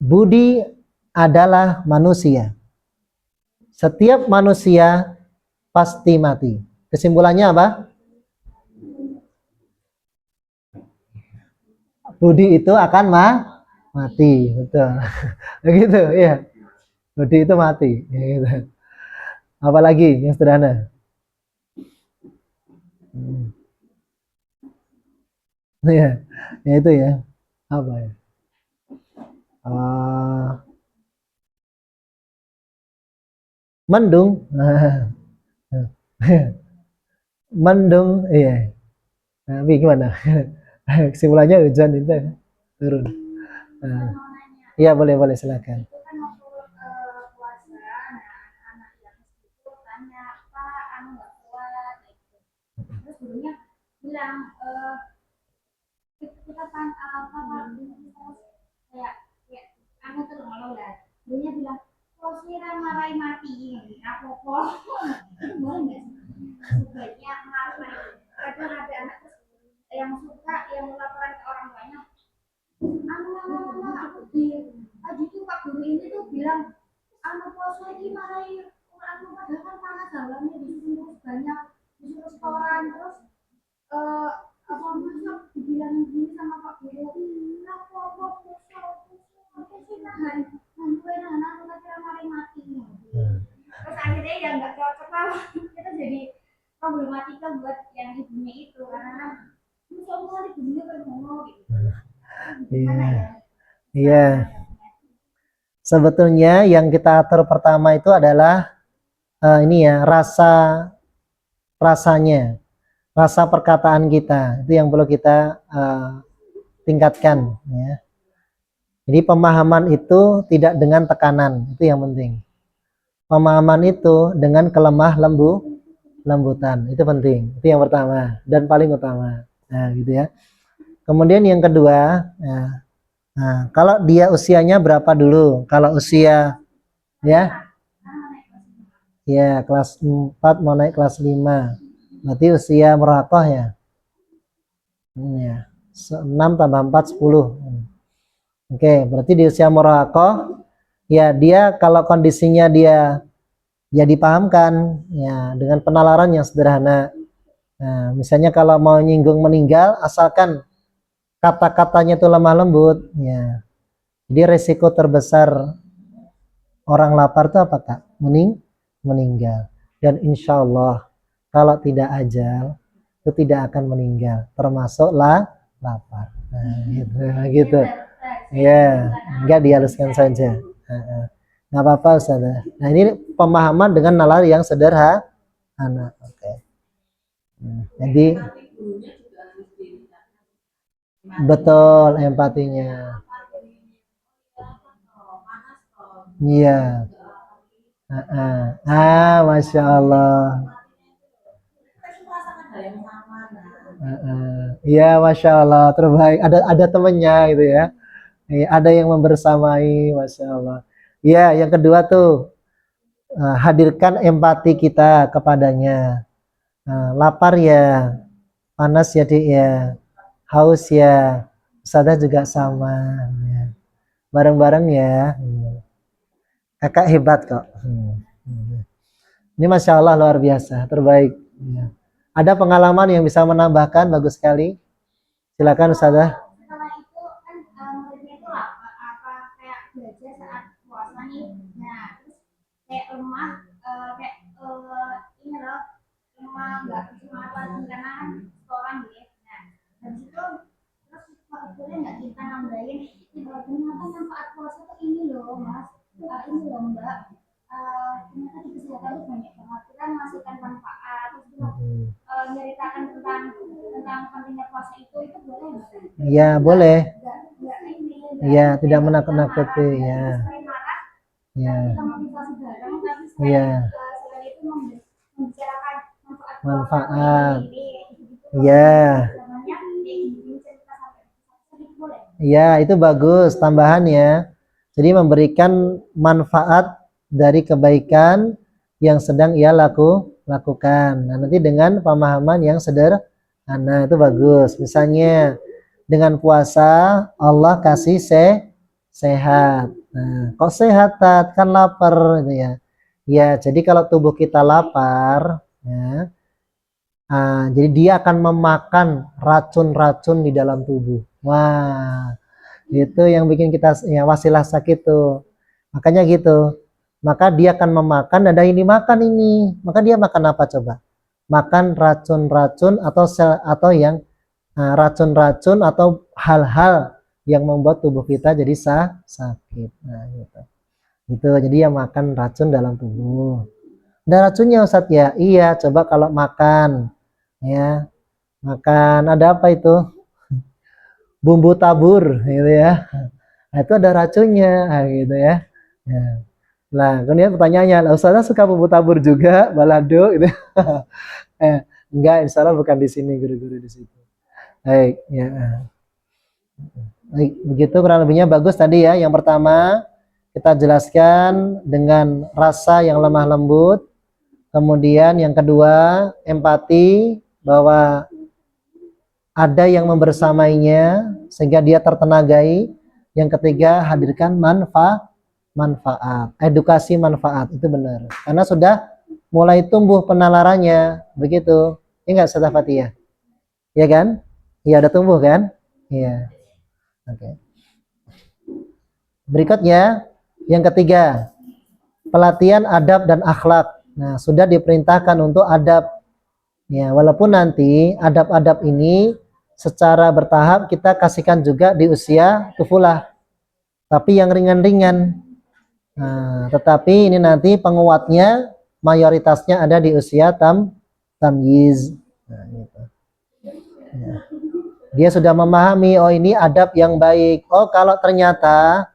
Budi adalah manusia. Setiap manusia pasti mati. Kesimpulannya apa? Budi itu akan mati, betul. Begitu, ya. Budi itu mati, gitu. Apalagi yang sederhana. Ya, ya itu ya. Apa ya? Mendung. Mendung, iya. Tapi gimana? Kesimpulannya hujan itu turun. Iya, boleh silakan. Itu kan waktu puasa, nah anak yang itu tanya Pak, anu nggak kuat, kayak gitu. Terus gurunya bilang kita apa terus kayak kayak anu tuh kalau lah. Gurunya bilang kok sih marahin mati, apa boleh nggak sih? sebaiknya mengalami kadang ada anak yang suka yang laporan ke orang tuanya aku di tadi tuh Pak Guru ini tuh bilang anak puasa ini marahin aku padahal kan panas jalannya disuruh banyak disuruh setoran terus apa masuk dibilang gini sama Pak Guru apa puasa oke sih nahan gue nahan aku kira maling mati terus akhirnya ya nggak cocok lah kita jadi problematika buat yang ibunya itu karena semua ibunya ngomong gitu gimana Iya. ya Iya. Sebetulnya yang kita atur pertama itu adalah ini ya, rasanya, rasa perkataan kita. Itu yang perlu kita tingkatkan ya. Jadi pemahaman itu tidak dengan tekanan, itu yang penting. Pemahaman itu dengan lembutan, itu penting. Itu yang pertama dan paling utama. Nah, gitu ya. Kemudian yang kedua, nah, kalau dia usianya berapa dulu? Kalau usia ya, ya kelas 4 mau naik kelas 5. Berarti usia muraqah ya. Ya. 6 tambah 4 10. Oke, berarti di usia muraqah ya dia kalau kondisinya dia ya dipahamkan ya dengan penalaran yang sederhana. Nah, misalnya kalau mau nyinggung meninggal asalkan kata-katanya itu lemah lembut ya. Jadi resiko terbesar orang lapar itu apa Kak? Meninggal. Dan insya Allah kalau tidak ajal itu tidak akan meninggal, termasuklah lapar. Nah, gitu. Ya, enggak dihaluskan saja. Nggak apa-apa Ustaz. Nah ini pemahaman dengan nalar yang sederhana. Oke. Jadi betul empatinya. Iya. Masya Allah. Iya, masya Allah, terbaik. Ada temennya gitu ya. Ada yang membersamai, masya Allah. Iya, yang kedua tuh hadirkan empati kita kepadanya. Lapar ya, panas ya Dik ya, haus ya, Ustazah juga sama. Ya. Bareng-bareng ya. Kakak hebat kok. Ini masya Allah luar biasa, terbaik. Ya. Ada pengalaman yang bisa menambahkan, bagus sekali. Silakan Ustazah. setelah itu kan muridnya itu apa kayak belajar saat puasa nih nah terus kayak lemah kayak ini loh lemah nggak semangat lagi karena kan setoran gitu ya nah habis itu terus boleh nggak kita nambahin ternyata manfaat puasa tuh ini loh mas ini loh mbak ternyata di kesehatan itu banyak banget kita menghasilkan manfaat terus kita menceritakan tentang pentingnya puasa itu boleh nggak? Iya, boleh. Nggak ini Iya, tidak menakut-nakuti ya. selain marah Ya. kita motivasi bareng tapi Iya. selain itu membicarakan manfaat Manfaat. ini Iya. namanya ini cerita sampai sedikit boleh Iya, itu bagus tambahan ya. Jadi memberikan manfaat dari kebaikan yang sedang ia lakukan. Nah, nanti dengan pemahaman yang sederhana itu bagus. Misalnya dengan puasa Allah kasih sehat. Nah, kok sehat Tat? Kan lapar gitu ya. Ya, jadi kalau tubuh kita lapar, ya, jadi dia akan memakan racun-racun di dalam tubuh. Wah, itu yang bikin kita ya wasilah sakit tuh. Makanya gitu. Maka dia akan memakan, ada yang dimakan ini. Maka dia makan apa coba? Makan racun-racun atau yang racun-racun atau hal-hal yang membuat tubuh kita jadi sakit. Nah, gitu. Gitu. Jadi ya makan racun dalam tubuh. Ada racunnya Ustadz ya? Iya, coba kalau makan ya. Makan ada apa itu? Bumbu tabur gitu ya. Nah, itu ada racunnya gitu ya. Ya. Nah, kemudian pertanyaannya, Ustazah suka bumbu tabur juga, balado gitu. Enggak, insya Allah bukan di sini, guru-guru di situ. Baik, ya. Baik, begitu kurang lebihnya bagus tadi ya. Yang pertama, kita jelaskan dengan rasa yang lemah lembut. Kemudian yang kedua, empati, bahwa ada yang membersamainya sehingga dia tertenagai. Yang ketiga, hadirkan manfaat, edukasi manfaat, itu benar. Karena sudah mulai tumbuh penalarannya, begitu. Ini enggak Ustazah Fathiyah? Iya kan? Iya, udah tumbuh kan? Iya. Oke. Berikutnya, yang ketiga, pelatihan adab dan akhlak. Nah, sudah diperintahkan untuk adab. Ya, walaupun nanti adab-adab ini secara bertahap kita kasihkan juga di usia tufulah. Tapi yang ringan-ringan. Nah, tetapi ini nanti penguatnya mayoritasnya ada di usia tamyiz. Nah, gitu. Ya. Dia sudah memahami, oh ini adab yang baik. Oh, kalau ternyata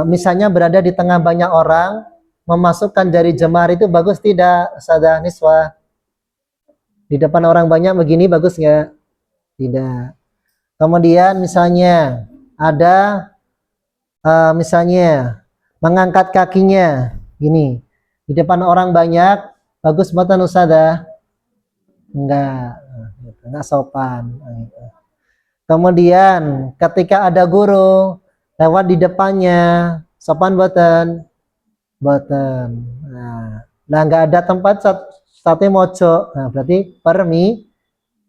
misalnya berada di tengah banyak orang, memasukkan jari jemari itu bagus tidak, Ustazah Niswa? Di depan orang banyak begini bagus nggak? Tidak. Kemudian misalnya ada misalnya mengangkat kakinya gini di depan orang banyak, bagus buatan Ustazah? Enggak, enggak sopan. Kemudian ketika ada guru lewat di depannya, sopan buatan? Buatan. Nah, enggak ada tempat sate moco. Nah, berarti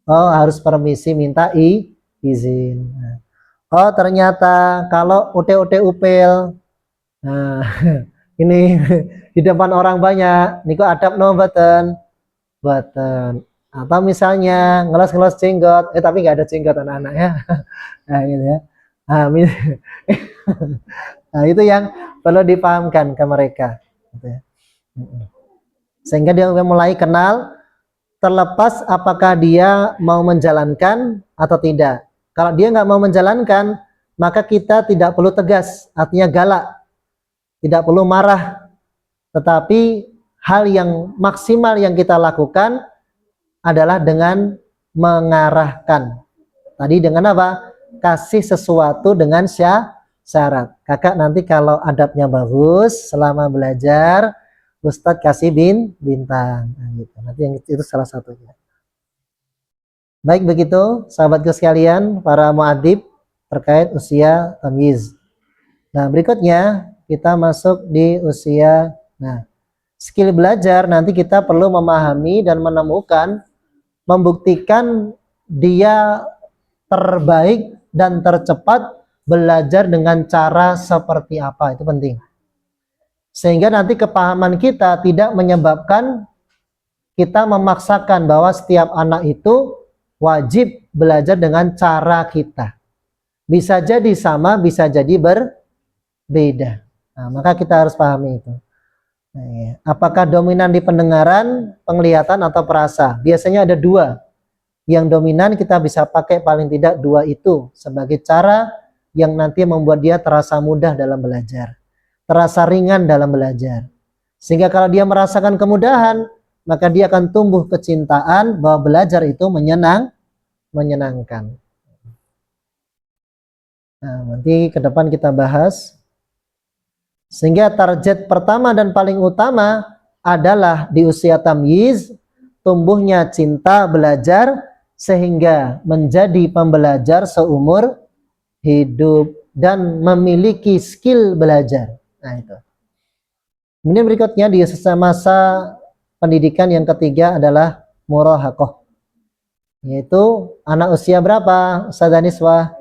harus permisi, minta izin. Oh, ternyata kalau ute-ute upil, nah, ini di depan orang banyak, niku adab no buatan? Atau misalnya ngelos-ngelos jenggot, tapi nggak ada jenggot anak-anak ya. Nah, gitu ya. Nah, itu yang perlu dipahamkan ke mereka. Gitu ya. Sehingga dia mulai kenal, terlepas apakah dia mau menjalankan atau tidak. Kalau dia nggak mau menjalankan, maka kita tidak perlu tegas, artinya galak, tidak perlu marah. Tetapi hal yang maksimal yang kita lakukan adalah dengan mengarahkan. Tadi dengan apa? Kasih sesuatu dengan syarat. Kakak nanti kalau adabnya bagus selama belajar, Ustadz kasih bintang. Nah, gitu. Nanti yang itu salah satunya. Baik begitu, sahabatku sekalian, para muadib terkait usia tamyiz. Nah, berikutnya kita masuk di usia. Nah, skill belajar nanti kita perlu memahami dan menemukan, membuktikan dia terbaik dan tercepat belajar dengan cara seperti apa, itu penting. Sehingga nanti kepahaman kita tidak menyebabkan kita memaksakan bahwa setiap anak itu wajib belajar dengan cara kita. Bisa jadi sama, bisa jadi berbeda. Nah, maka kita harus pahami itu. Nah, apakah dominan di pendengaran, penglihatan, atau perasa? Biasanya ada dua. Yang dominan kita bisa pakai paling tidak dua itu sebagai cara yang nanti membuat dia terasa mudah dalam belajar. Terasa ringan dalam belajar. Sehingga kalau dia merasakan kemudahan, maka dia akan tumbuh kecintaan bahwa belajar itu menyenangkan. Nah, nanti ke depan kita bahas. Sehingga target pertama dan paling utama adalah di usia tamyiz, tumbuhnya cinta belajar sehingga menjadi pembelajar seumur hidup dan memiliki skill belajar. Nah, itu. Kemudian berikutnya di masa pendidikan yang ketiga adalah murahaqah. Yaitu anak usia berapa? Ustazah Niswa?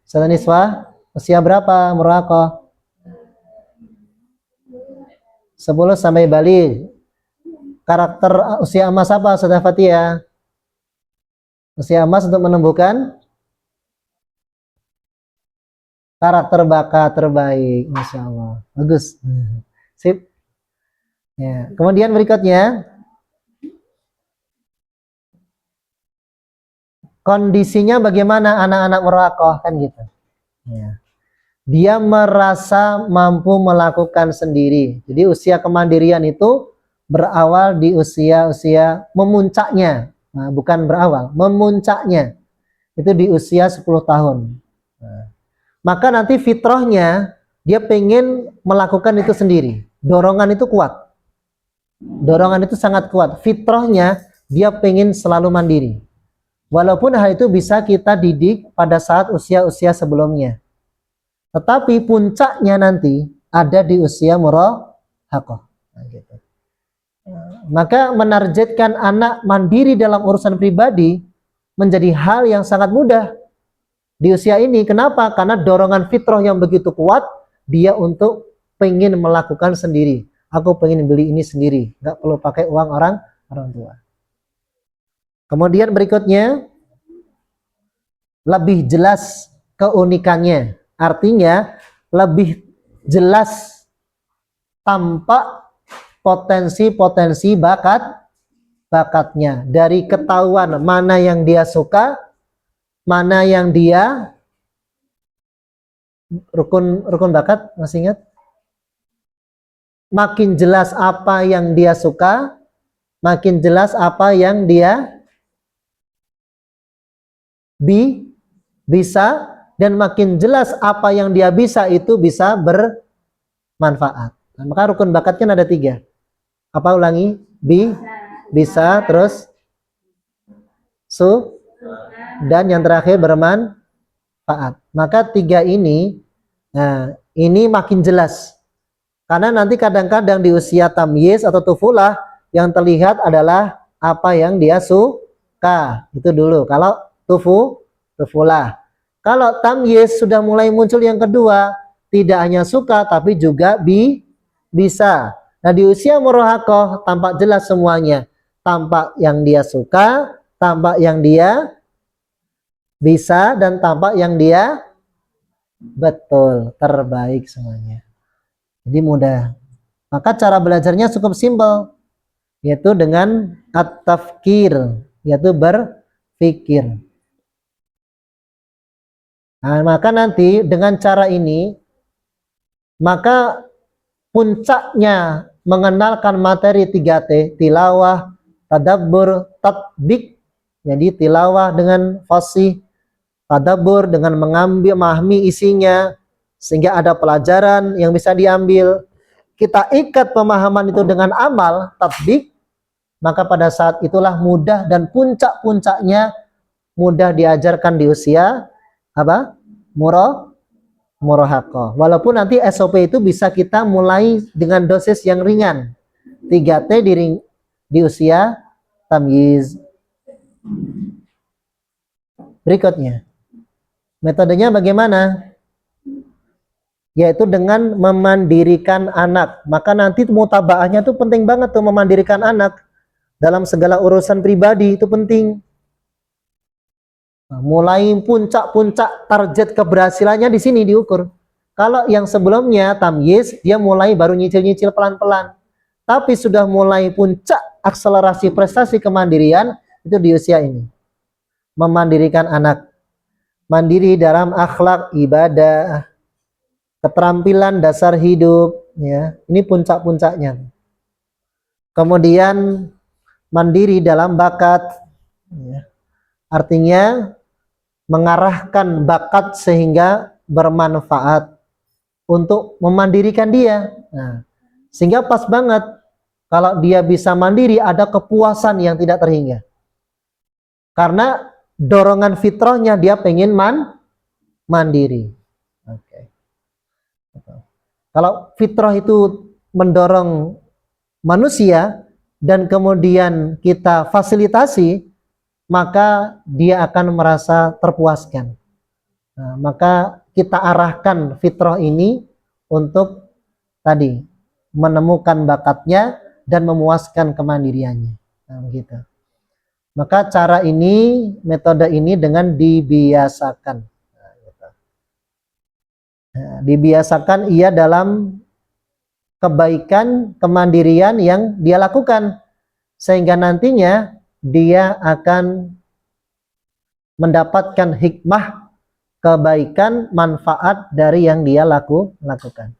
Ustazah Niswa, usia berapa murahaqah? 10 sampai baligh. Karakter usia emas apa Ustazah Fathiyah? Usia emas untuk menumbuhkan karakter bakat terbaik. Masya Allah. Bagus. Sip. Ya. Kemudian berikutnya, kondisinya bagaimana anak-anak murahaqah, kan gitu. Ya. Dia merasa mampu melakukan sendiri. Jadi usia kemandirian itu berawal di usia memuncaknya. Nah, bukan berawal, memuncaknya. Itu di usia 10 tahun. Nah, maka nanti fitrahnya dia pengen melakukan itu sendiri. Dorongan itu kuat. Dorongan itu sangat kuat. Fitrahnya dia pengen selalu mandiri. Walaupun hal itu bisa kita didik pada saat usia-usia sebelumnya. Tetapi puncaknya nanti ada di usia murahaqah. Nah, gitu. Maka menargetkan anak mandiri dalam urusan pribadi menjadi hal yang sangat mudah di usia ini. Kenapa? Karena dorongan fitrah yang begitu kuat, dia untuk pengen melakukan sendiri. Aku pengen beli ini sendiri, nggak perlu pakai uang orang tua. Kemudian berikutnya, lebih jelas keunikannya. Artinya, lebih jelas tampak potensi-potensi bakatnya. Dari ketahuan mana yang dia suka, mana yang dia rukun bakat, masih ingat? Makin jelas apa yang dia suka, makin jelas apa yang dia bisa, dan makin jelas apa yang dia bisa itu bisa bermanfaat. Nah, maka rukun bakatnya ada 3. Apa ulangi? Bisa, terus dan yang terakhir bermanfaat. Maka 3 ini, nah ini makin jelas. Karena nanti kadang-kadang di usia tamyiz atau tufulah yang terlihat adalah apa yang dia suka. Itu dulu. Kalau tufulah. Kalau tamyiz sudah mulai muncul yang kedua, tidak hanya suka tapi juga bisa. Nah, di usia murahaqah tampak jelas semuanya. Tampak yang dia suka, tampak yang dia bisa, dan tampak yang dia betul, terbaik semuanya. Jadi mudah. Maka cara belajarnya cukup simpel, yaitu dengan at-tafkir, yaitu berpikir. Nah, maka nanti dengan cara ini, maka puncaknya mengenalkan materi 3T, tilawah, tadabbur, tatbik. Jadi tilawah dengan fasih, tadabbur dengan memahami isinya, sehingga ada pelajaran yang bisa diambil. Kita ikat pemahaman itu dengan amal, tatbik, maka pada saat itulah mudah, dan puncak-puncaknya mudah diajarkan di usia apa? Murahaqah. Walaupun nanti SOP itu bisa kita mulai dengan dosis yang ringan. 3T di usia tamyiz. Berikutnya, metodenya bagaimana? Yaitu dengan memandirikan anak. Maka nanti mutabaahnya tuh penting banget tuh, memandirikan anak dalam segala urusan pribadi itu penting. Nah, mulai puncak-puncak target keberhasilannya di sini diukur. Kalau yang sebelumnya tamyiz, dia mulai baru nyicil-nyicil pelan-pelan. Tapi sudah mulai puncak akselerasi prestasi kemandirian itu di usia ini. Memandirikan anak. Mandiri dalam akhlak, ibadah, keterampilan dasar hidup, ya. Ini puncak-puncaknya. Kemudian mandiri dalam bakat, ya. Artinya mengarahkan bakat sehingga bermanfaat untuk memandirikan dia. Nah, sehingga pas banget kalau dia bisa mandiri, ada kepuasan yang tidak terhingga. Karena dorongan fitrahnya dia pengen mandiri. Oke. Kalau fitrah itu mendorong manusia dan kemudian kita fasilitasi, maka dia akan merasa terpuaskan. Nah, maka kita arahkan fitrah ini untuk tadi menemukan bakatnya dan memuaskan kemandiriannya. Nah, begitu. Maka cara ini, metode ini dengan dibiasakan. Nah, gitu. Nah, dibiasakan ia dalam kebaikan, kemandirian yang dia lakukan, sehingga nantinya dia akan mendapatkan hikmah, kebaikan, manfaat dari yang dia lakukan,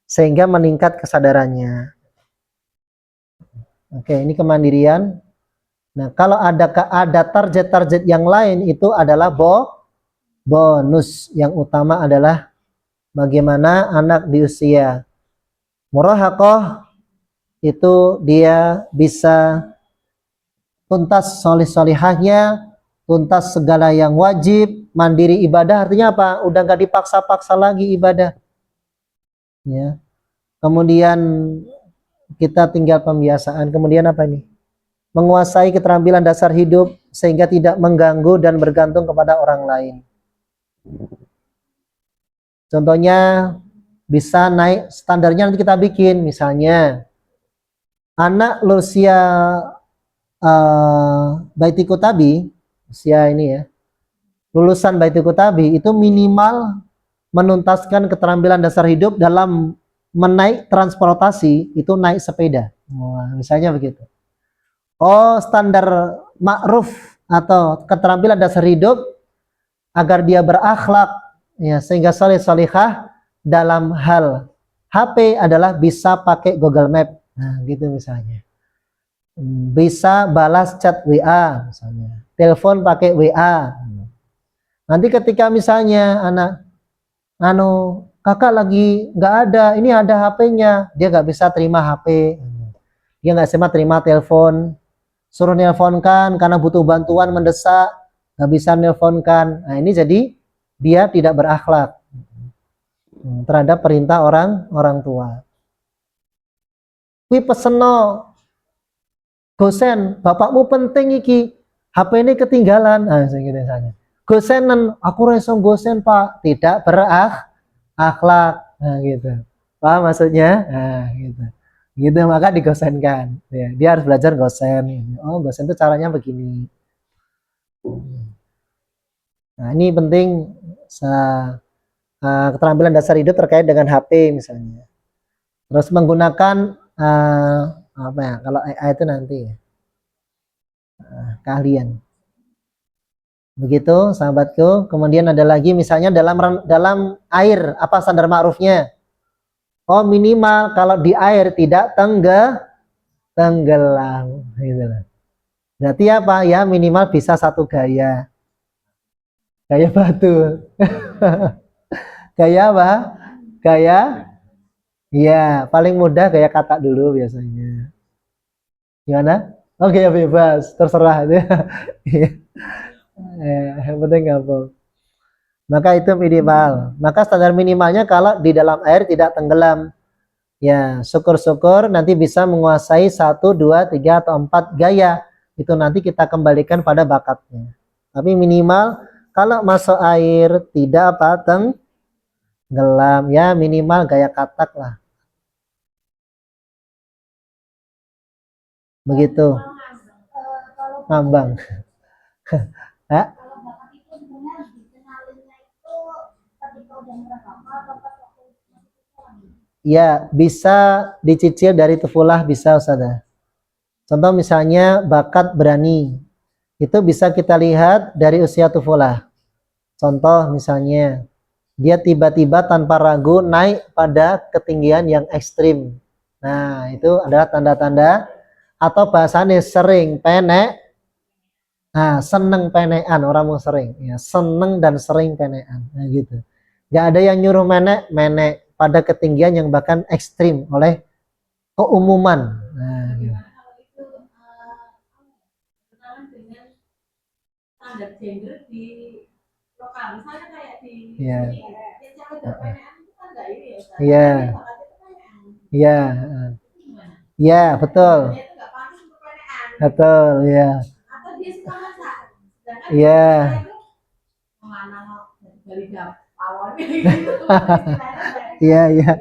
sehingga meningkat kesadarannya. Oke, ini kemandirian. Nah, kalau ada target-target yang lain, itu adalah bonus. Yang utama adalah bagaimana anak di usia murahaqah itu dia bisa tuntas solih-solihahnya, tuntas segala yang wajib, mandiri ibadah. Artinya apa? Udah gak dipaksa-paksa lagi ibadah. Ya. Kemudian kita tinggal pembiasaan. Kemudian apa ini? Menguasai keterampilan dasar hidup sehingga tidak mengganggu dan bergantung kepada orang lain. Contohnya bisa naik standarnya nanti kita bikin, misalnya anak usia Baiti Kutabi, usia ini ya, lulusan Baiti Kutabi itu minimal menuntaskan keterampilan dasar hidup dalam menaik transportasi, itu naik sepeda. Wah, misalnya begitu. Oh, standar ma'ruf atau keterampilan dasar hidup agar dia berakhlak ya, sehingga saleh salihah dalam hal HP adalah bisa pakai Google Map. Nah, gitu misalnya. Bisa balas chat WA misalnya. Telepon pakai WA. Nanti ketika misalnya anak kakak lagi nggak ada, ini ada HP-nya, dia nggak bisa terima HP. Dia nggak bisa terima telepon. Suruh nelponkan karena butuh bantuan mendesak, nggak bisa nelponkan. Nah, ini jadi dia tidak berakhlak terhadap perintah orang tua. Kui peseno gosen, bapakmu penting iki, HP ini ketinggalan. Nah, gitu misalnya. Gosenan, aku resong gosen pak, tidak berakhlak. Nah, gitu. Paham maksudnya? Nah, gitu. Gitu maka digosenkan ya, dia harus belajar gosen. Oh, gosen itu caranya begini. Nah, ini penting keterampilan dasar hidup terkait dengan HP misalnya. Terus menggunakan apa ya, kalau AI itu nanti ya, keahlian. Begitu sahabatku. Kemudian ada lagi misalnya dalam air, apa standar ma'rufnya? Oh, minimal kalau di air tidak tenggelam gitu. Berarti apa ya, minimal bisa satu gaya batu. Gaya apa? Gaya ya, paling mudah gaya katak dulu biasanya. Gimana? Oh, gaya bebas, terserah itu. Yang penting gampang. Maka itu minimal. Maka standar minimalnya kalau di dalam air tidak tenggelam. Ya, syukur-syukur nanti bisa menguasai 1, 2, 3, atau 4 gaya. Itu nanti kita kembalikan pada bakatnya. Tapi minimal kalau masuk air tidak apa, tenggelam. Ya, minimal gaya katak lah. Begitu. Ngambang. Hah? Ya, bisa dicicil dari tufulah, bisa Ustazah. Contoh misalnya bakat berani. Itu bisa kita lihat dari usia tufulah. Contoh misalnya, dia tiba-tiba tanpa ragu naik pada ketinggian yang ekstrim. Nah, itu adalah tanda-tanda, atau bahasanya sering penek. Nah, seneng penekan, orang mau sering. Ya, seneng dan sering penekan. Nah, gitu. Gak ada yang nyuruh menek pada ketinggian yang bahkan ekstrim oleh keumuman. Nah, gitu. Standar gender di lokal, misalnya kayak di Iya. yang cewek berpenean itu kan nggak ini ya, Iya. Iya. Iya, betul. dia itu nggak pantas untuk penean, Betul, ya. atau dia suka masak, sedangkan Iya. saya itu mana mau dari awal gitu, Iya, iya.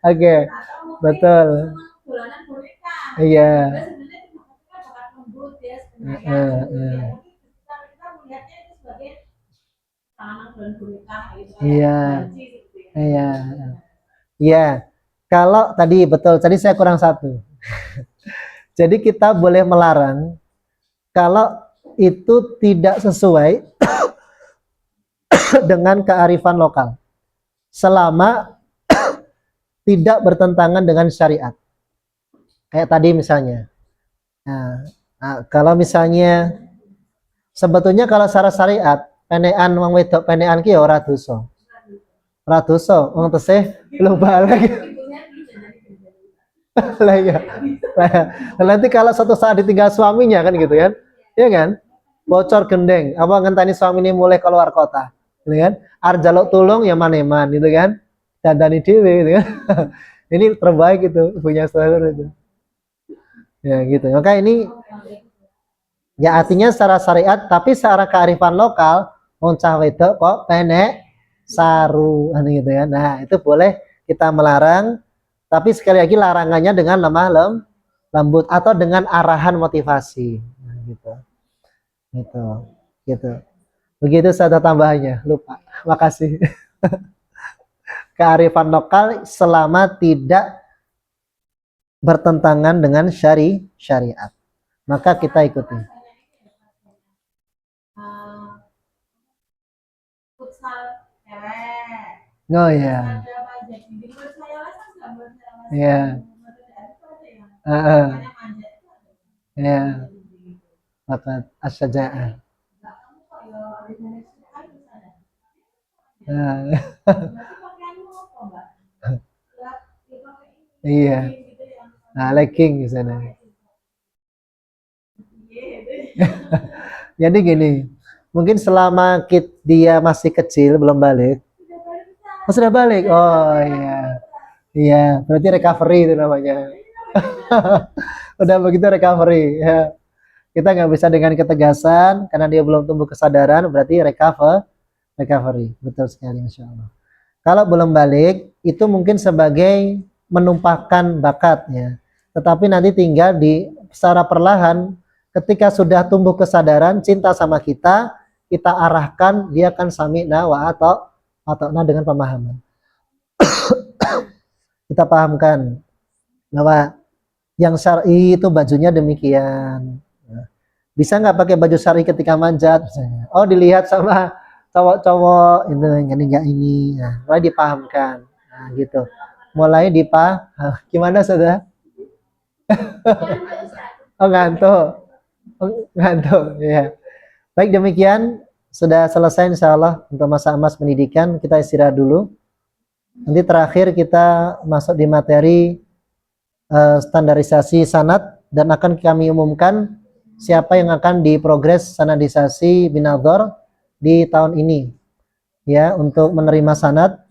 Oke. atau mungkin Betul. senang dolanan boneka, Iya. sebenarnya itu maksudnya bakat lembut ya sebenarnya, tapi kita melihatnya itu sebagai tangan dan boneka gitu, Iya. banci gitu ya. Iya. Iya. Kalau tadi betul, tadi saya kurang satu. Jadi kita boleh melarang kalau itu tidak sesuai dengan kearifan lokal. Selama tidak bertentangan dengan syariat. Kayak tadi misalnya. Nah, kalau misalnya sebetulnya kalau secara syariat penekan wong wedok penekan ki ora dosa. Ora dosa, wong tesih lu balik. Lah iya. Nah, nanti kalau suatu saat ditinggal suaminya kan gitu kan. Iya kan? Bocor gendeng, apa ngenteni suami ini mulai keluar kota. Gitu kan? Arep jaluk tulung ya maneman gitu kan. Dandani dhewe gitu kan. Ini terbaik itu punya selalu itu. Ya gitu. Maka ini ya artinya secara syariat tapi secara kearifan lokal wong cah wedok kok penek saru gitu ya. Nah, itu boleh kita melarang tapi sekali lagi larangannya dengan lemah lembut atau dengan arahan motivasi. Nah, gitu. Gitu. Gitu. Begitu saja tambahannya. Lupa. Makasih. Kearifan lokal selama tidak bertentangan dengan syariat. Maka kita ikuti. Futsal cewek. Oh ya. Ada manjat dinding menurut saya lah kan nggak menurut saya lah. Iya. Menurut saya itu ada yang Heeh. namanya manjat itu ada. Iya. Manjat dinding itu. Maka asyaja'ah. Nggak kamu kok ya di Indonesia kan di sana. Nah, Berarti pakaianmu apa mbak? Ya dipakai ini. iya. Gitu yang Nah, legging di sana. iya. Jadi gini, mungkin selama dia masih kecil belum balik. Oh, sudah balik. Oh iya. Iya, berarti recovery itu namanya. Udah begitu recovery ya. Kita nggak bisa dengan ketegasan karena dia belum tumbuh kesadaran, berarti recovery. Betul sekali, insya Allah. Kalau belum balik, itu mungkin sebagai menumpahkan bakat ya. Tetapi nanti tinggal di secara perlahan, ketika sudah tumbuh kesadaran, cinta sama kita arahkan, dia akan sami'na wa ata'na dengan pemahaman. Kita pahamkan bahwa yang syar'i itu bajunya demikian. Bisa nggak pakai baju syar'i ketika manjat? Misalnya. Oh, dilihat sama cowok-cowok itu ini nggak ini. Nah, mulai dipahamkan. Nah, gitu. Mulai gimana sudah? Oh, ngantuk. Oh, ngantuk. Ya. Baik, demikian sudah selesai insya Allah untuk masa emas pendidikan. Kita istirahat dulu. Nanti terakhir kita masuk di materi standarisasi sanad dan akan kami umumkan siapa yang akan diprogres sanadisasi binadhar di tahun ini ya untuk menerima sanad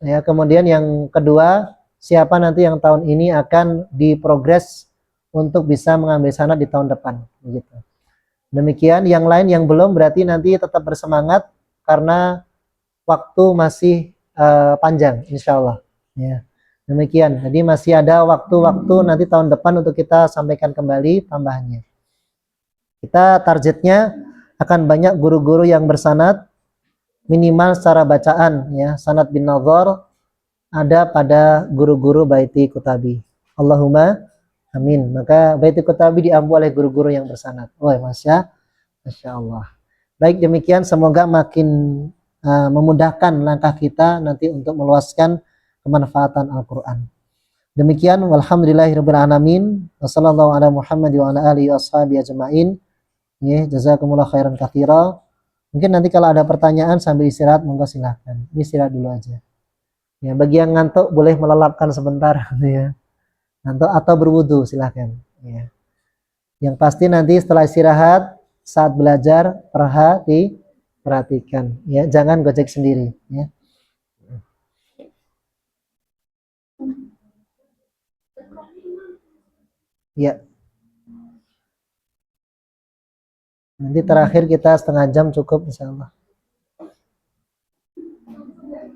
ya. Kemudian yang kedua, siapa nanti yang tahun ini akan diprogres untuk bisa mengambil sanad di tahun depan begitu. Demikian, yang lain yang belum berarti nanti tetap bersemangat karena waktu masih panjang insya Allah ya. Demikian, jadi masih ada waktu-waktu nanti tahun depan untuk kita sampaikan kembali tambahannya. Kita targetnya akan banyak guru-guru yang bersanad minimal secara bacaan ya. Sanad bin nadhar ada pada guru-guru Baiti Kutabi. Allahumma amin. Maka Baiti Kutabi diampu oleh guru-guru yang bersanad. Oh, Masya Allah. Baik, demikian semoga makin memudahkan langkah kita nanti untuk meluaskan kemanfaatan Al-Quran. Demikian, walhamdulillahirabbil alamin. Wassallallahu ala Muhammad wa ala alihi washabihi ajmain. Ya, jazakumullah khairan katsira. Mungkin nanti kalau ada pertanyaan sambil istirahat monggo silahkan. Ini istirahat dulu aja. Ya, bagi yang ngantuk boleh melelapkan sebentar ya. Ngantuk atau berwudu silahkan ya. Yang pasti nanti setelah istirahat saat belajar perhatikan ya, jangan gojek sendiri ya. Ya. Nanti terakhir kita setengah jam cukup insyaallah.